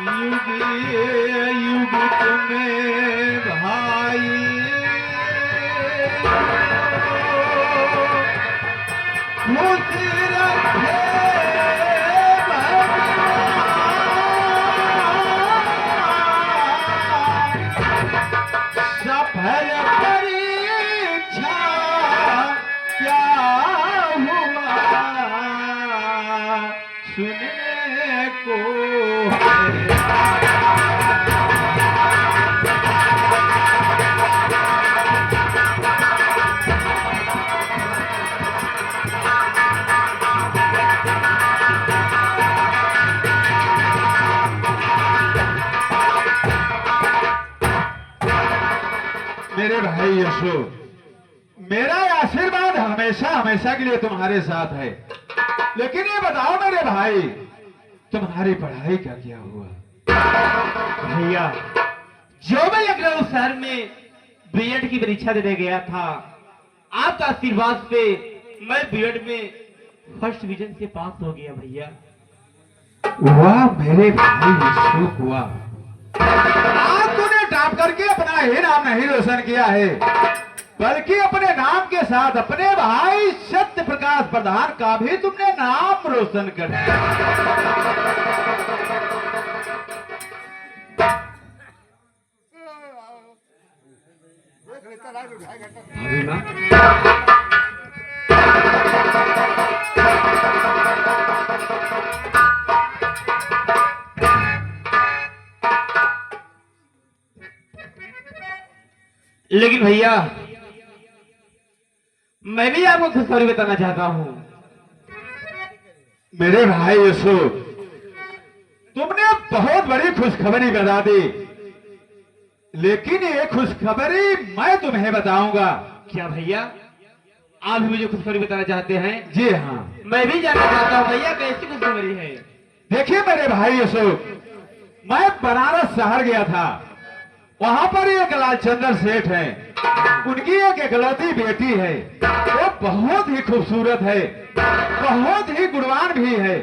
Speaker 4: युग युग तुम्हें भाई खुश रखे भगवान। सफल परीक्षा क्या हुआ सुनने को है। मेरे भाई अशोक, मेरा आशीर्वाद हमेशा हमेशा के लिए तुम्हारे साथ है। लेकिन ये बताओ मेरे भाई, तुम्हारी पढ़ाई का क्या हुआ?
Speaker 1: भैया, जो मैं लखनऊ शहर में बीएड की परीक्षा देने गया था, आपका आशीर्वाद से मैं बीएड में फर्स्ट डिवीजन से पास हो गया भैया।
Speaker 4: वाह मेरे भाई, अशोक वाह। आज तूने टॉप करके अपना ही नाम नहीं रोशन किया है, बल्कि अपने नाम के साथ अपने भाई सत्य प्रकाश प्रधान का भी तुमने नाम रोशन कर दिया।
Speaker 5: भाभी माँ,
Speaker 1: लेकिन भैया, मैं भी आपको खुशखबरी बताना चाहता हूँ।
Speaker 4: मेरे भाई अशोक, तुमने बहुत बड़ी खुशखबरी बता दी, लेकिन ये खुशखबरी मैं तुम्हें बताऊंगा।
Speaker 1: क्या भैया, आप भी मुझे खुशखबरी बताना चाहते हैं?
Speaker 4: जी हाँ।
Speaker 1: मैं भी जानना चाहता हूँ भैया, कैसी खुशखबरी है?
Speaker 4: देखिए मेरे भाई अशोक, मैं बनारस शहर गया था। वहां पर एक लालचंदर सेठ है, उनकी एक इकलौती बेटी है। वो बहुत ही खूबसूरत है, बहुत ही गुणवान भी है।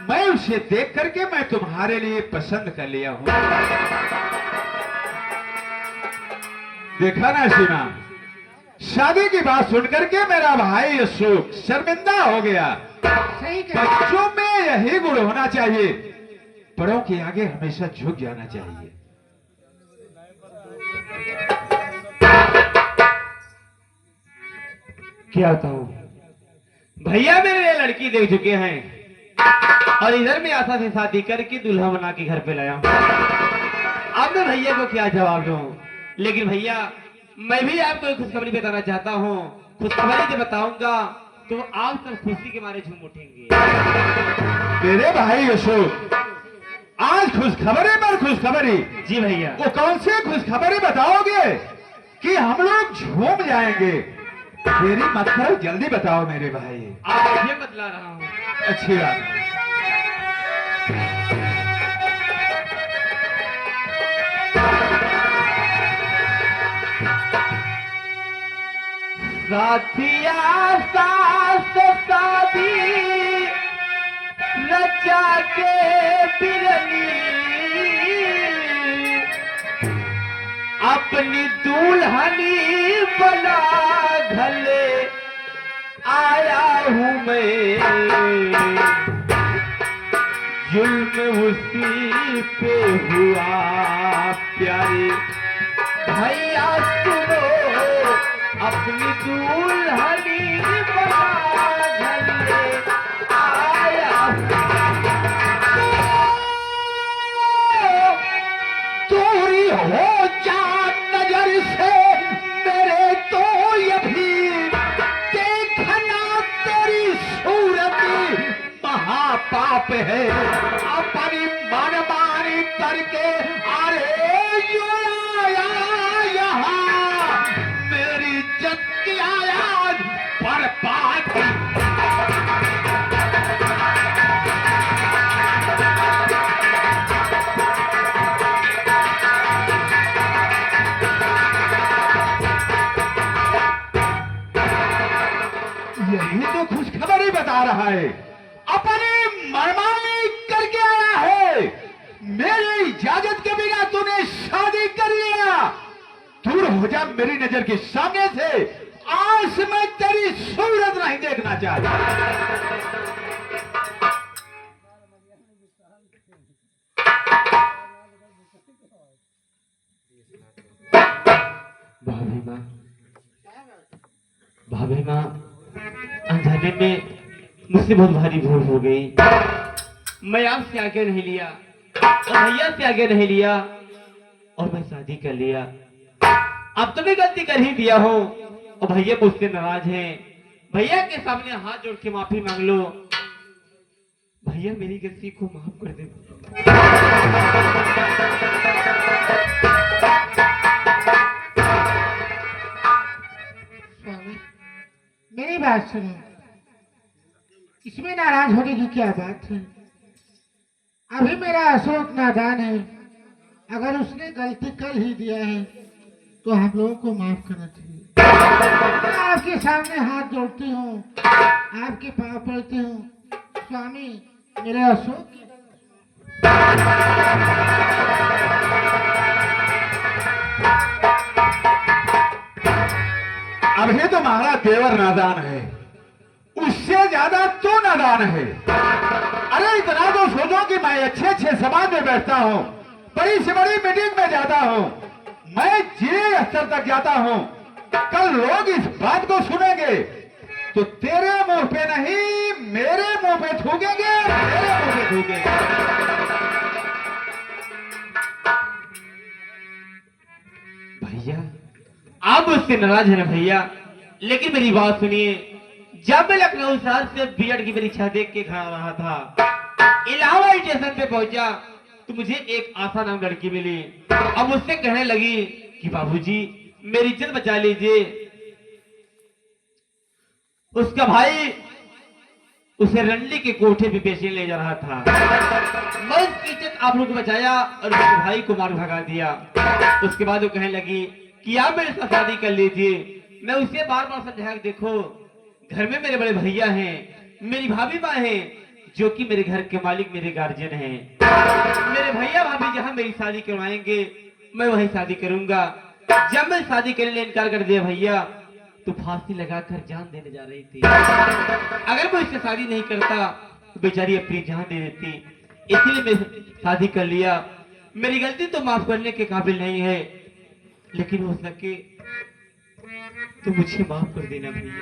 Speaker 4: मैं उसे देख करके मैं तुम्हारे लिए पसंद कर लिया हूँ। देखा ना सीमा, शादी की बात सुनकर के मेरा भाई अशोक शर्मिंदा हो गया। बच्चों में यही गुण होना चाहिए, बड़ों के आगे हमेशा झुक जाना चाहिए।
Speaker 1: क्या बताऊं भैया, मेरे लिए लड़की देख चुके हैं और इधर में आशा से शादी करके दूल्हा बना के घर पे लाया हूं। अब मैं भैया को क्या जवाब दूं? लेकिन भैया, मैं भी आपको एक खुशखबरी बताना चाहता हूं। खुशखबरी जब बताऊंगा तो आप सब खुशी के मारे झूम उठेंगे।
Speaker 4: मेरे भाई अशोक, आज खुशखबरी पर खुशखबरी।
Speaker 1: जी भैया।
Speaker 4: वो कौन सी खुशखबरी बताओगे कि हम लोग झूम जाएंगे? देरी मत करो, जल्दी बताओ मेरे भाई।
Speaker 1: आप ये बतला रहा हूँ।
Speaker 4: अच्छी बात है।
Speaker 1: साथिया सास शादी रचा के बिरनी, अपनी दुल्हनी बना घले आया हूँ मैं। जुल्म उसी पे हुआ प्यारे भैया, सुनो अपनी दुल्हनी बना घले आया
Speaker 4: दूरी हो जा नजर से मेरे, तो ये भी देखना तेरी सूरत महापाप है। अपनी मनमानी करके अरे जो आया यहाँ, मेरी इज्जत की आया बर्बाद। यही तो खुशखबरी बता रहा है। अपनी मनमानी करके आया है, मेरी इजाजत के बिना तूने शादी कर लिया। दूर हो जा मेरी नजर के सामने से, आज मैं तेरी सूरत नहीं देखना चाहता।
Speaker 1: भाभी माँ, भाभी माँ, अनजाने में मुझसे बहुत भारी भूल हो गई। मैं आपसे आगे नहीं लिया और भैया से आगे नहीं लिया और मैं शादी कर लिया। अब तो मैं गलती कर ही दिया हूँ और भैया मुझसे नाराज हैं। भैया के सामने हाथ जोड़ के माफी मांग लो। भैया मेरी गलती को माफ कर दे। स्वामी
Speaker 6: मेरी बात सुनो, इसमें नाराज होने की क्या बात है? अभी मेरा अशोक नादान है, अगर उसने गलती कर ही दिया है तो हम लोगों को माफ करना चाहिए। मैं आपके सामने हाथ जोड़ती हूँ, आपके पाँव पड़ती हूँ, स्वामी मेरे अशोक की
Speaker 4: अभी तुम्हारा देवर नादान है, उससे ज्यादा तू नादान है। अरे इतना तो सोचो कि मैं अच्छे अच्छे समाज में बैठता हूँ, बड़ी से बड़ी मीटिंग में जाता हूँ, मैं जिले स्तर तक जाता हूँ। कल लोग इस बात को सुनेंगे तो तेरे मुंह पे नहीं मेरे मुंह पे थूकेंगे, मेरे मुंह पे थूकेंगे।
Speaker 1: भैया आप उससे नाराज है ना भैया, लेकिन मेरी बात सुनिए। जब मैं लखनऊ शहर से बीएड की परीक्षा देख के खड़ा रहा था, इलाहाबाद स्टेशन पे पहुंचा तो मुझे एक आशा नाम लड़की मिली। अब मुझसे कहने लगी कि बाबूजी मेरी इज्जत बचा लीजिए। उसका भाई उसे रंडी के कोठे पे बेचने ले जा रहा था। मैं उसकी इज्जत आप लोगों को बचाया और उसके भाई को मार भगा दिया। उसके बाद वो कहने लगी कि आप मेरे साथ शादी कर लीजिए। मैं उसे बार बार समझाया कि देखो घर में मेरे बड़े भैया हैं, मेरी भाभी माँ है, जो कि मेरे घर के मालिक मेरे गार्जियन हैं। मेरे भैया भाभी जहाँ मेरी शादी करवाएंगे मैं वहीं शादी करूंगा। जब मैं शादी करने से इनकार कर दिया भैया तो फांसी लगाकर जान देने जा रही थी। अगर मैं इससे शादी नहीं करता तो बेचारी अपनी जान दे देती, इसलिए मैं शादी कर लिया। मेरी गलती तो माफ करने के काबिल नहीं है, लेकिन हो सके तो मुझे माफ कर देना भैया।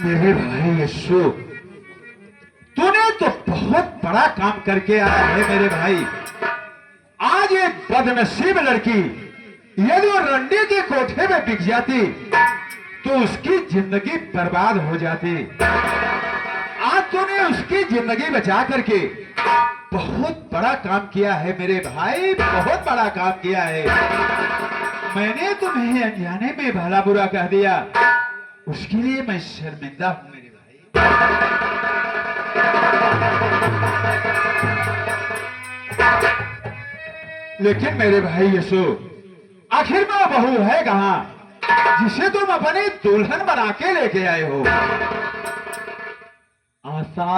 Speaker 4: मेरे भाई अशोक, तूने तो बहुत बड़ा काम करके आया है मेरे भाई। आज एक बदनसीब लड़की यदि वो रंडी के कोठे में बिक जाती तो उसकी जिंदगी बर्बाद हो जाती। आज तूने उसकी जिंदगी बचा करके बहुत बड़ा काम किया है मेरे भाई, बहुत बड़ा काम किया है। मैंने तुम्हें अनजाने में भला बुरा कह दिया, उसके लिए मैं शर्मिंदा हूं मेरे भाई। लेकिन मेरे भाई यशोक, आखिर में वो बहू है कहां जिसे तुम अपनी दुल्हन बना के लेके आए हो?
Speaker 1: आशा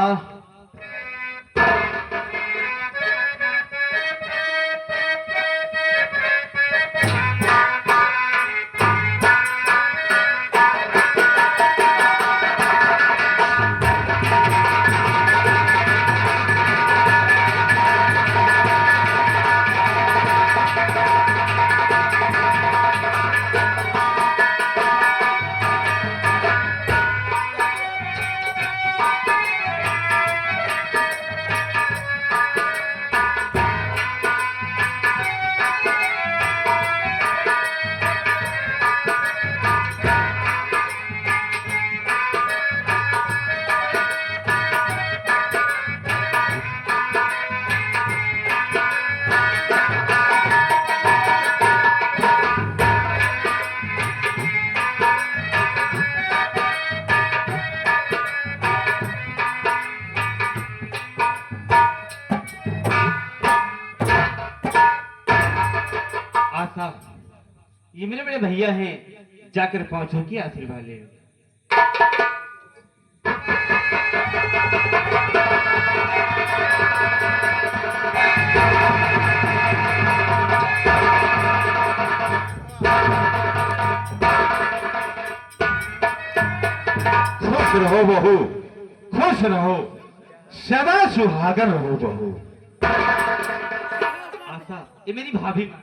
Speaker 1: आशा, ये मेरे बड़े भैया हैं, जाकर पहुंचो कि आशीर्वाद ले।
Speaker 4: खुश रहो बहू, खुश रहो, सदा सुहागन रहो बहू।
Speaker 1: आशा, ये मेरी भाभी माँ।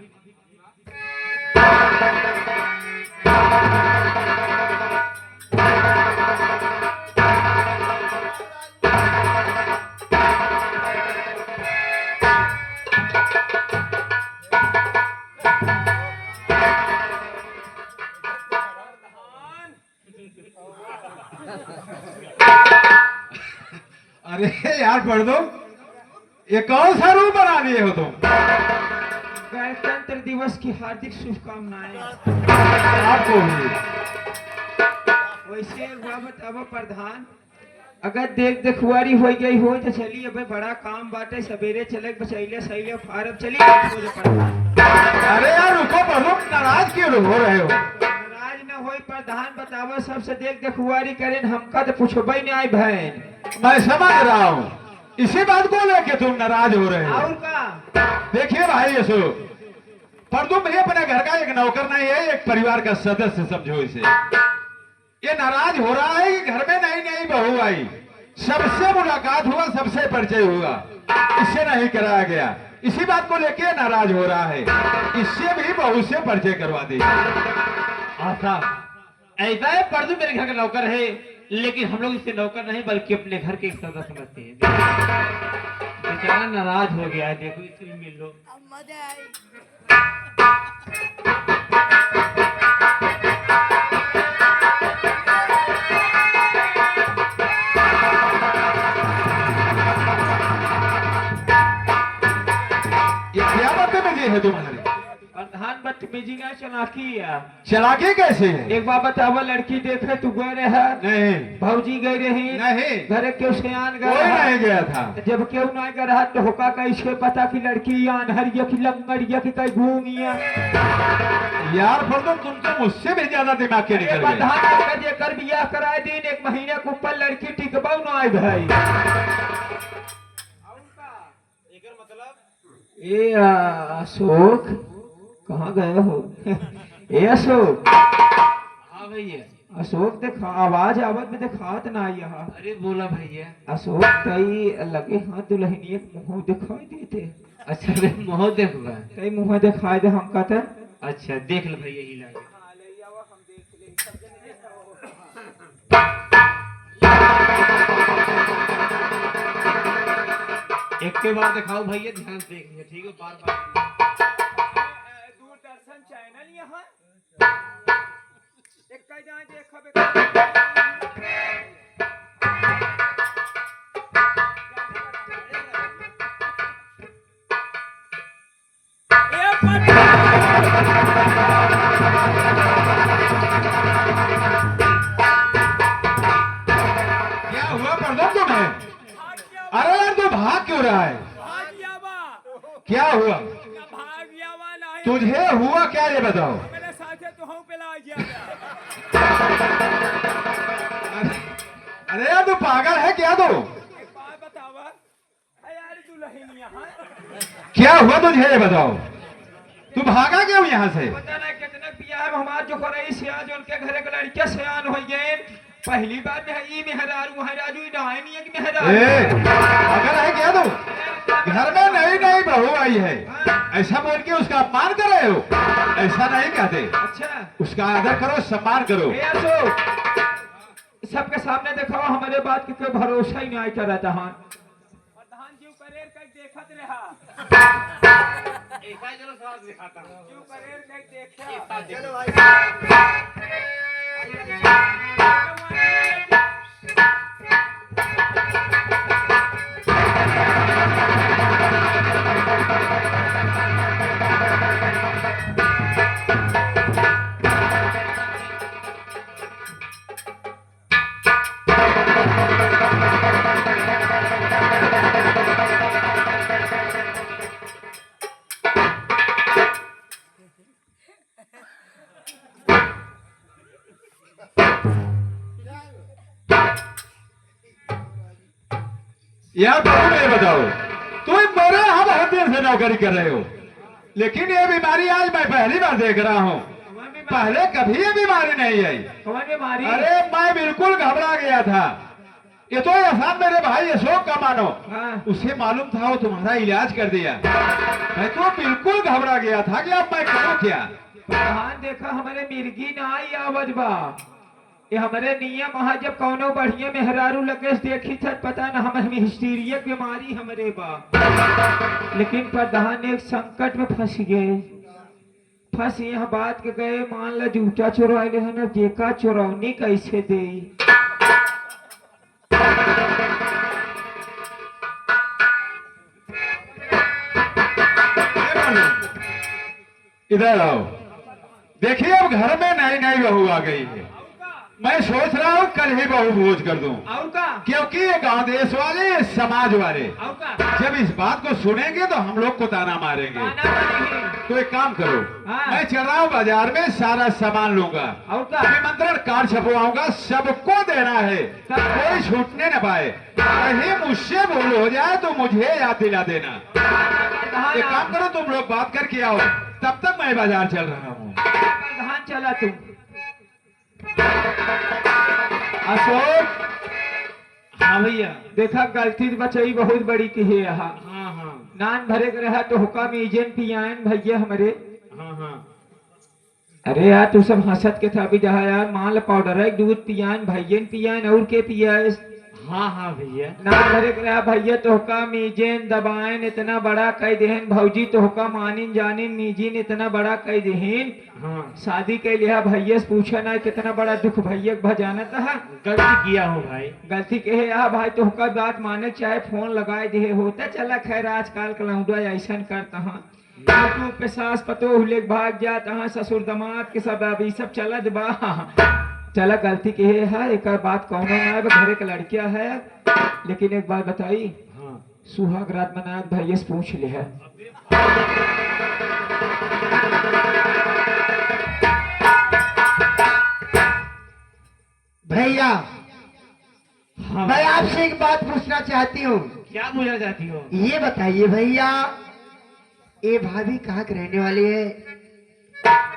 Speaker 4: अरे यार पढ़ दो, ये कौन सा रूप बना दिए हो तुम?
Speaker 2: गैरतन गणतंत्र दिवस की हार्दिक शुभकामनाएं।
Speaker 4: आपको भी।
Speaker 2: वैसे हुआ बताओ प्रधान, अगर देख देखुआरी हो गई हो तो चलिए भाई, बड़ा काम बाटे, सवेरे चले बचैले सही फारब चलिए हो जा प्रधान।
Speaker 4: अरे यार रुको प्रमुख, नाराज क्यों हो रहे हो?
Speaker 2: नाराज न होई प्रधान, बताओ सबसे देख देखुआरी करें, हमका तो पूछबे नहीं आई बहन।
Speaker 4: मैं समझ रहा हूँ, इसी बात को लेके तुम नाराज हो रहे हो।
Speaker 2: और का
Speaker 4: देखिए भाई अशोक, पर तुम भी अपने घर का एक नौकर नहीं है, एक परिवार का सदस्य समझो इसे। ये नाराज हो रहा है कि घर में नई नई बहू आई, सबसे मुलाकात हुआ, सबसे परिचय हुआ, इससे नहीं कराया गया, इसी बात को लेके नाराज हो रहा है। इससे भी बहू से परिचय करवा दीजिए।
Speaker 1: आशा ऐसा है, परदू मेरे घर का नौकर है, लेकिन हम लोग इसे नौकर नहीं बल्कि अपने घर के एक सदस्य समझते हैं। बेचारा नाराज हो गया है, देखो इससे मिल लो।
Speaker 4: ये क्या बदतमीजी है तुम्हारी?
Speaker 2: प्रधान बदतमीजी ना चलाकी है।
Speaker 4: चलाकी कैसे है?
Speaker 2: एक बार बताओ, लड़की देखे तू गए रहे?
Speaker 4: नहीं
Speaker 2: भौजी गई रही?
Speaker 4: नहीं,
Speaker 2: घर क्यों सियान
Speaker 4: कोई
Speaker 2: गए?
Speaker 4: नहीं गया था।
Speaker 2: जब क्यों नहीं कर रहा तो होका कैसे पता कि लड़की अनहरिया की लंगड़िया की कहीं घूमिया?
Speaker 4: यार फर्दम, तुम तो मुझसे भी ज्यादा दिमाग के निकल गए।
Speaker 2: प्रधान जेकर बियाह कराए दिन, एक महीने के ऊपर लड़की टिकबा न आई भाई। ए अशोक कहाँ गए हो? ए अशोक,
Speaker 1: हाँ भैया।
Speaker 2: अशोक देखा आवाज आवत में दिखात ना यहाँ।
Speaker 1: अरे बोला भैया।
Speaker 2: अशोक तई लगे हाथ दुल्हनिया के मुंह दिखाई देते।
Speaker 1: अच्छा रे मोह देखबा।
Speaker 2: तई मुंह दिखाई दे हमका तो।
Speaker 1: अच्छा देख ल भैया ही लागे। एक के बार दिखाओ भैया, ध्यान से देखिए, ठीक है? बार बार
Speaker 3: दूरदर्शन चैनल यहाँ एक कई जाए देखा
Speaker 4: क्या हुआ प्रदम तुम्हें? अरे यार तू भाग क्यों रहा है? क्या हुआ तुझे? हुआ क्या ये बताओ।
Speaker 3: मेरे साथे तो हम पे ला गया।
Speaker 4: अरे यार तू पागल है क्या? तू
Speaker 3: एक बात बतावा, यार दुल्हन यहाँ
Speaker 4: क्या हुआ तुझे ये बताओ। तू भागा क्यों यहाँ से?
Speaker 2: पता नहीं कितने बियाह में हमार जो करे सियान, जो उनके घरे के लड़कियां सियान हो गए। पहली बात है ई मेहरारू महाराजू डाय नहीं है कि मेहरारू।
Speaker 4: पागल है क्या तू? घर में नई नई बहू आई है, ऐसा बोल के उसका अपमान कर रहे हो? ऐसा नहीं कहते।
Speaker 2: अच्छा
Speaker 4: उसका आदर करो, सम्मान करो।
Speaker 2: ए अशोक, सबके सामने देखो हमारे बात के कोई भरोसा ही नहीं कर रहा था।
Speaker 3: प्रधान जी करेर कई देखत रहा,
Speaker 1: एक बार चलो साथ दिखाता हूँ।
Speaker 3: जो करेर कई देखा।
Speaker 1: एक साथ देखो।
Speaker 4: यार तुम ये बताओ, तुम मेरे यहाँ बहुत देर से नौकरी कर रहे हो, लेकिन ये बीमारी आज मैं पहली बार देख रहा हूँ। पहले कभी ये बीमारी नहीं आई।
Speaker 2: कौन बीमारी?
Speaker 4: अरे मैं बिल्कुल घबरा गया था। ये तो एहसान मेरे भाई अशोक का मानो।
Speaker 2: हाँ।
Speaker 4: उसे मालूम था, वो तुम्हारा इलाज कर दिया। मैं तो बिल्कुल घबरा गया था कि अब मैं करूँ क्या।
Speaker 2: प्रधान देखा हमारे मिर्गी ना आई आवाज बा। ये हमारे नियम वहाँ जब कौनो बढ़िया मेहरारू लगे देखी था, पता न हमें हिस्टीरिया बीमारी हमारे बा। लेकिन प्रधान एक संकट में फंस गए। फंस यह बात के गए, मान लो जूता चुरा ले है ना, जेका चुरौनी कैसे दे।
Speaker 4: इधर आओ। देखिए अब घर में नई नई बहू आ गई है, मैं सोच रहा हूँ कल ही बहू भोज कर दूं,
Speaker 1: और का
Speaker 4: क्योंकि ये गांव देश वाले, ये समाज वाले
Speaker 1: और का
Speaker 4: जब इस बात को सुनेंगे तो हम लोग को ताना मारेंगे।
Speaker 1: गाना बनेगी।
Speaker 4: तो एक काम करो,
Speaker 1: हाँ।
Speaker 4: मैं चल रहा हूँ बाजार में, सारा सामान लूंगा,
Speaker 1: और का
Speaker 4: निमंत्रण कार्ड छपवाऊंगा, सबको देना है, कोई छूटने न पाए। कहीं मुझसे भूल हो जाए तो मुझे याद दिला देना। एक काम करो, तुम लोग बात करके आओ, तब तक मैं बाजार चल रहा हूँ।
Speaker 2: प्रधान चला तुम। अशोक,
Speaker 1: हाँ भैया।
Speaker 2: देखा गलती बचाई बहुत बड़ी की है यहाँ।
Speaker 1: हाँ हाँ
Speaker 2: नान भरे के रहा तो हुक्का में एजेंट पियान भैया हमारे।
Speaker 1: हाँ हाँ
Speaker 2: अरे यार तू सब हंसत के था भी जहा यार, माल पाउडर है, दूध पियान भैयन पियान और के पियास।
Speaker 1: हाँ हाँ भैया।
Speaker 2: नान भरे के रहा भैया तो हुक्का मीजेन दबाएन इतना बड़ा कह देहन, भौजी तो हुक्का मानिन जानिन मीजिन इतना बड़ा कह देहन।
Speaker 1: हाँ
Speaker 2: शादी के लिया भैया से पूछा ना कितना बड़ा दुख भैया के भजाना था।
Speaker 1: गलती किया हो भाई।
Speaker 2: गलती के है यार भाई, तो हुक्का बात माने चाहे फोन लगाए दे होता। चला खैर आजकल कलौडा ऐसा करता हाँ, यूट्यूब पे सास पतो हुले भाग जाता हाँ, ससुर दामाद के सब अभी सब चलत बा। चला गलती के है एक बात कौन ना घरे का लड़किया है, लेकिन एक बात बताई,
Speaker 1: हाँ
Speaker 2: सुहाग रात मनात भैया से पूछ ले है।
Speaker 6: भैया
Speaker 1: हाँ
Speaker 6: मैं आपसे एक बात पूछना चाहती हूँ।
Speaker 1: क्या पूछना चाहती हो?
Speaker 6: ये बताइए भैया, ये भाभी कहाँ के रहने वाली है,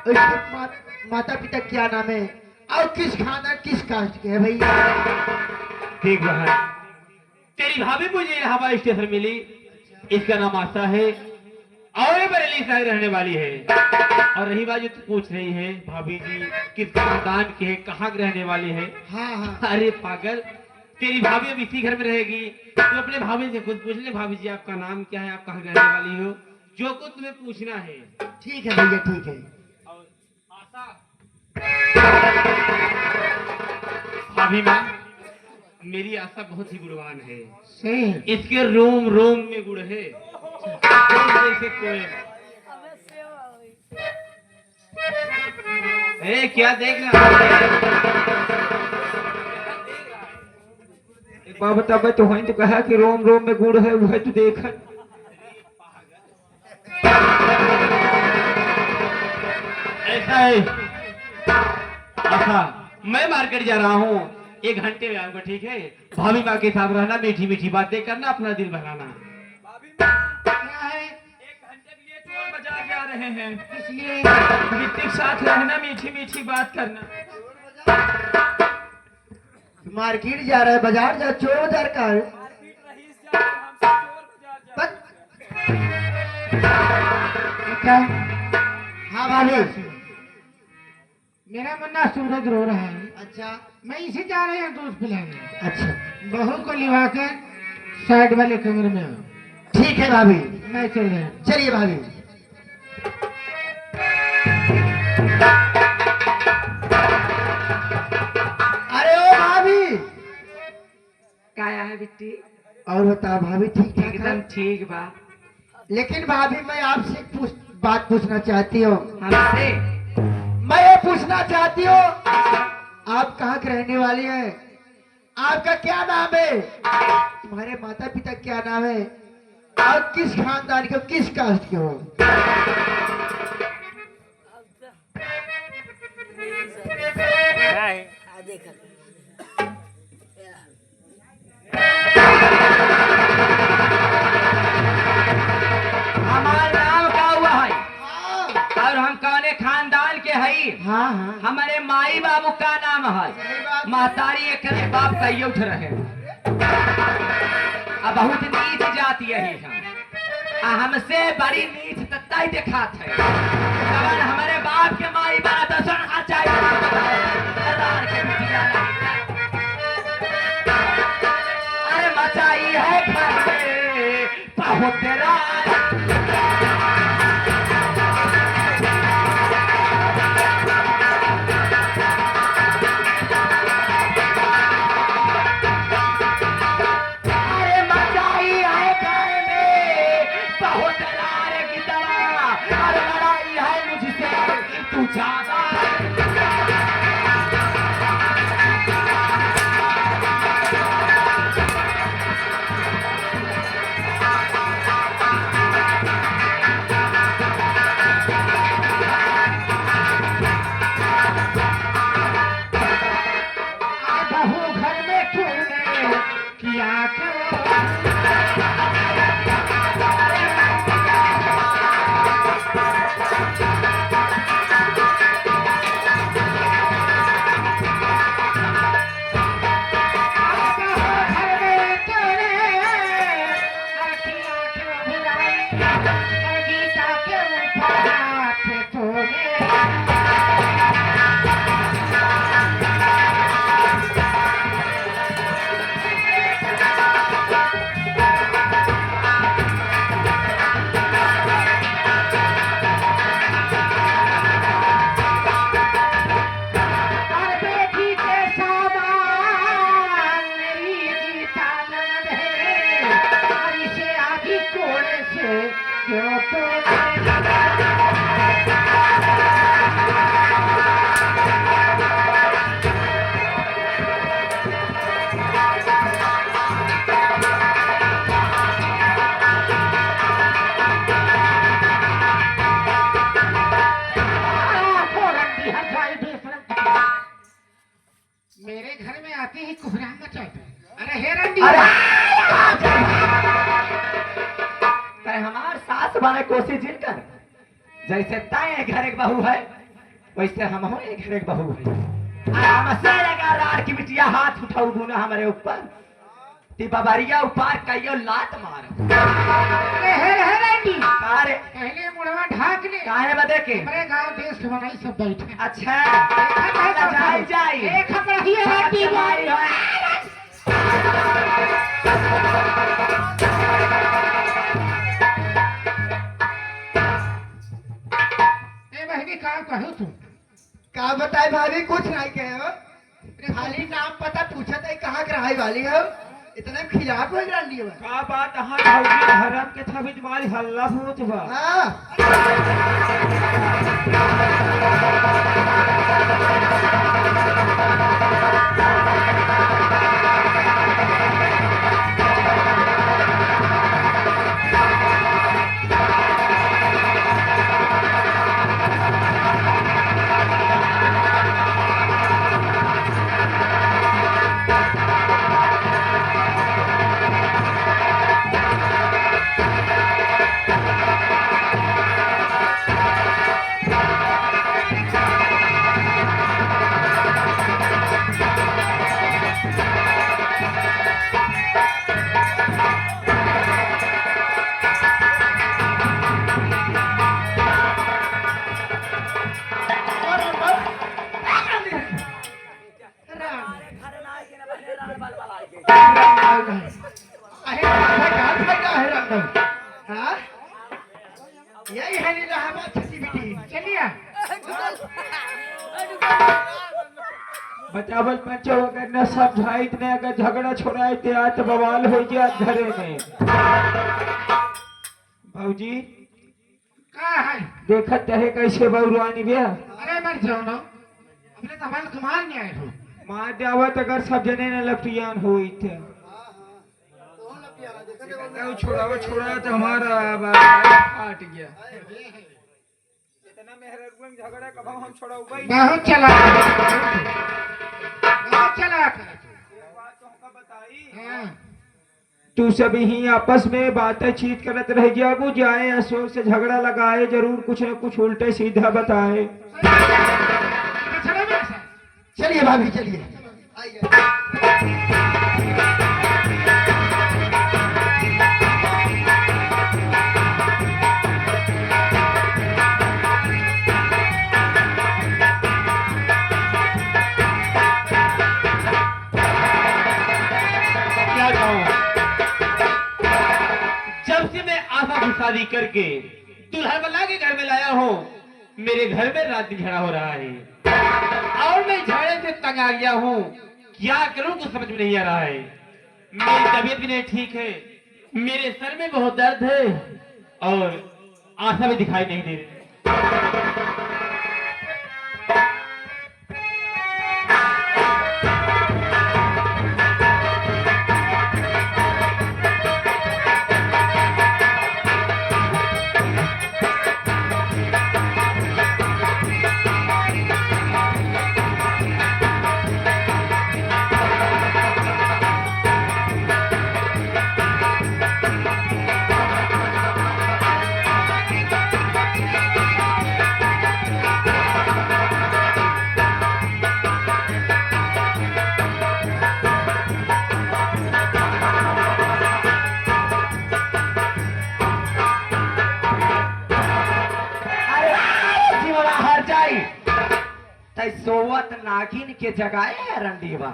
Speaker 6: उसके माता पिता क्या नाम है, और किस खानदान किस कास्ट के है भैया?
Speaker 1: देख बहन, तेरी भाभी मुझे हवाई स्टेशन मिली, इसका नाम आशा है और ये बरेली शहर रहने वाली है। और रही बात जो तू पूछ रही है भाभी जी किस खानदान की है, कहाँ की रहने वाली है,
Speaker 6: हाँ हाँ
Speaker 1: अरे पागल, तेरी भाभी अब इसी घर में रहेगी। तू अपने भाभी से खुद पूछ ले, भाभी जी आपका नाम क्या है, आप कहाँ की रहने वाली हो, जो कुछ तुम्हें पूछना है।
Speaker 6: ठीक है भैया ठीक है।
Speaker 1: और आशा भाभी माँ, मेरी आशा बहुत ही गुणवान है,
Speaker 6: सही
Speaker 1: इसके रोम रोम में गुड़ है, जैसे कोयल। ए क्या देख रहा है?
Speaker 2: एक बात बता भाई, तो वही तो कहा कि रोम रोम में गुड़ है, वह तो देखा।
Speaker 1: ऐसा है अच्छा, मैं मार्केट जा रहा हूँ, 1 घंटे में आऊंगा, ठीक है? भाभी माँ के साथ रहना, मीठी मीठी बातें करना, अपना दिल बहलाना।
Speaker 6: क्या है?
Speaker 1: 1 घंटे के लिए चोर बाजार जा रहे हैं,
Speaker 6: इसलिए
Speaker 2: गिट्टी के साथ रहना, मीठी मीठी बात करना।
Speaker 6: मार्केट जा रहा है, बाजार जा, चोर बाजार का है। क्या? हाँ भाभी।
Speaker 7: मेरा मुन्ना सूरज रो रहा है,
Speaker 6: अच्छा
Speaker 7: मैं इसे जा रहे हैं दूध पिलाने।
Speaker 6: अच्छा
Speaker 7: बहू को लिवाकर साइड वाले कमरे में आओ।
Speaker 6: ठीक है भाभी,
Speaker 7: मैं चल रहा हूँ।
Speaker 6: चलिए भाभी। अरे ओ भाभी,
Speaker 5: काया है बिट्टी?
Speaker 6: और बता भाभी ठीक ठाक
Speaker 5: एकदम
Speaker 6: है?
Speaker 5: ठीक बा।
Speaker 6: लेकिन भाभी मैं आपसे बात पूछना चाहती हूँ।
Speaker 5: हमसे
Speaker 6: मैं ये पूछना चाहती हूँ, आप कहाँ के रहने वाली हैं? आपका क्या नाम है? तुम्हारे माता पिता क्या नाम है? और किस खानदान के हो, किस कास्ट के हो?
Speaker 5: हमारा नाम का हुआ है
Speaker 6: हाँ
Speaker 5: और हम कौने खानदान के हई।
Speaker 6: हाँ हाँ,
Speaker 5: हमारे माई बाबू का नाम है,
Speaker 6: सही बात।
Speaker 5: महतारी एक बाप कही उठ रहे। अब बहुत नीच जाती यही हम, हमसे बड़ी नीच तत्ता दिखात है। अगर हमारे बाप के माई बाप दर्शन आ अरे मचाई है घर में बहुत तेरा। अरे मचाई है घर में बहुत लारे की तरह, अरे लड़ाई है मुझसे
Speaker 6: बहू घर में तूने किया क्यों? मेरे घर में आते ही कोहराम मचाते। अरे हे रंडी,
Speaker 5: अरे हमार सास बने कोशिश जिन कर, जैसे तय घर एक बहू है वैसे हम हो एक घर एक बहू है। हमसे लगा रात की बिटिया हाथ उठाऊ गुना हमारे ऊपर ती बबरिया ऊपर कईयो लात मार।
Speaker 6: अरे हे रंडी,
Speaker 5: अरे
Speaker 6: पहले मुड़वा ढाक ले।
Speaker 5: काहे बदे के
Speaker 6: हमारे गांव देश के बनाई सब बैठे।
Speaker 5: अच्छा जाई जाई
Speaker 6: एक खपड़ा ही है रंडी
Speaker 5: भाई
Speaker 6: ए बहनी का कहू तू?
Speaker 2: का बताए भाभी कुछ नहीं कहे हो, खाली नाम पता पूछा था कहाँ कराई वाली हो, इतना खिलाफ हो रही है।
Speaker 1: का बात हाँ भौजी धर्म के छवि तुम्हारी हल्ला होत बा।
Speaker 2: हाँ यही है इलाहाबाद छठी बेटी।
Speaker 6: चलिए
Speaker 2: बतावल पंचो अगर न समझाई ने अगर झगड़ा छोड़ाई ते आज बवाल हो गया घरे में। भौजी
Speaker 6: का है?
Speaker 2: देखत रहे कैसे बउरवानी बिया
Speaker 6: अरे मर जाओ ना, अपने तो हमारे कमाल नहीं आए हो।
Speaker 2: मार दावत अगर सब जने न लपियान हुई थे छोड़ावा छोड़ा तो हमारा फाट गया। इतना मेहरबान झगड़ा कब हम छोड़ाऊ भाई।
Speaker 6: बहुत चला बहुत चला हाँ।
Speaker 2: तू सब ही आपस में बातें चीत करत रह गया, वो जाए अशोक से झगड़ा लगाए, जरूर कुछ न कुछ उल्टे सीधा बताए।
Speaker 6: चलिए भाभी चलिए।
Speaker 1: क्या कहूँ, जब से मैं आशा की शादी करके दुल्हन बना के घर में लाया हूँ, मेरे घर में रात झगड़ा हो रहा है और मैं झगड़े से तंग आ गया हूँ। क्या करूँ कुछ समझ में नहीं आ रहा है। मेरी तबीयत भी नहीं ठीक है, मेरे सर में बहुत दर्द है और आशा भी दिखाई नहीं दे रही।
Speaker 5: तै सोवत नागिन के जगाए है रंडीवा।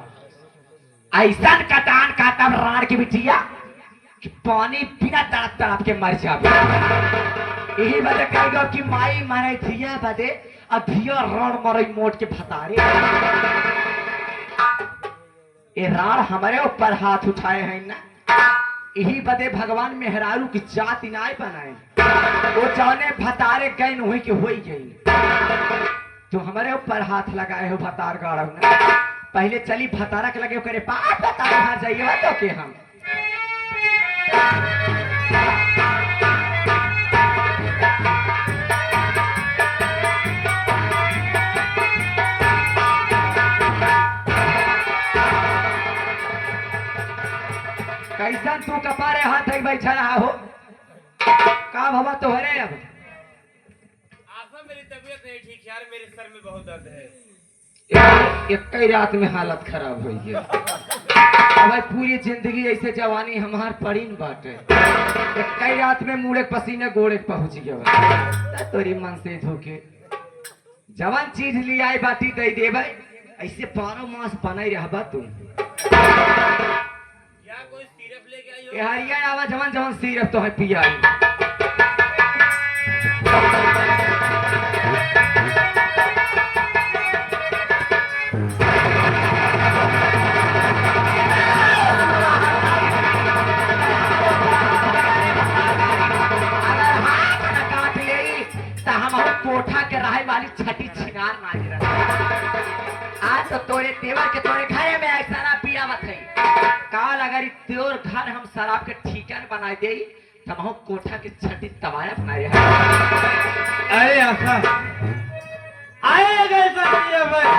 Speaker 5: ऐसा कटान का तब राण की बिटिया कि पानी बिना तड़प तड़प के मर जावे। यही वजह कहेगा कि माई मारे धिया बदे अधिया रण मरई मोट के फतारे। ये राण हमारे ऊपर हाथ उठाए हैं ना, यही बदे भगवान मेहरारू की जात इनाय बनाए। वो जाने भतारे गए हुई कि हो गई, तो हमारे ऊपर हाथ लगाए हो भतार गाड़ा ना। पहले चली भतारा के लगे करे पाप भतार हार जाइए तो के हम कैसा तू कपारे हाथ है बैठा रहा हो, का भवा तो हरे अब
Speaker 3: आशा मेरी तबीयत नहीं ठीक यार, मेरे सर में बहुत दर्द है।
Speaker 5: एक ही रात में हालत खराब हो गया। अब पूरी जिंदगी ऐसे जवानी हमार पड़ीन बाटे, एक ही रात में मुड़े पसीने गोड़े पहुंच गया। तोरी मन से धोके जवान चीज ले आई बाटी दे देवे, ऐसे 12 मास बनाई रहबा तू।
Speaker 3: या कोई सिरप लेके आई हो?
Speaker 5: ये हरिया आवा जवान जवान सिरप तो है पिया। कोठा के रहे वाली छठी छिनार मांग रहा। आज तो तोरे तेवर के तोरे घरे में ऐसा ना पिया मत है। काल अगर तोर घर हम शराब के ठीकन बना दे तो हम कोठा के छठी तवाया बनाए।
Speaker 1: अरे आशा आए कैसा किया भाई,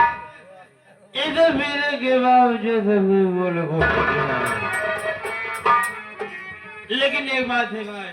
Speaker 1: इधर मेरे के बावजूद बोलो, लेकिन एक बात है भाई,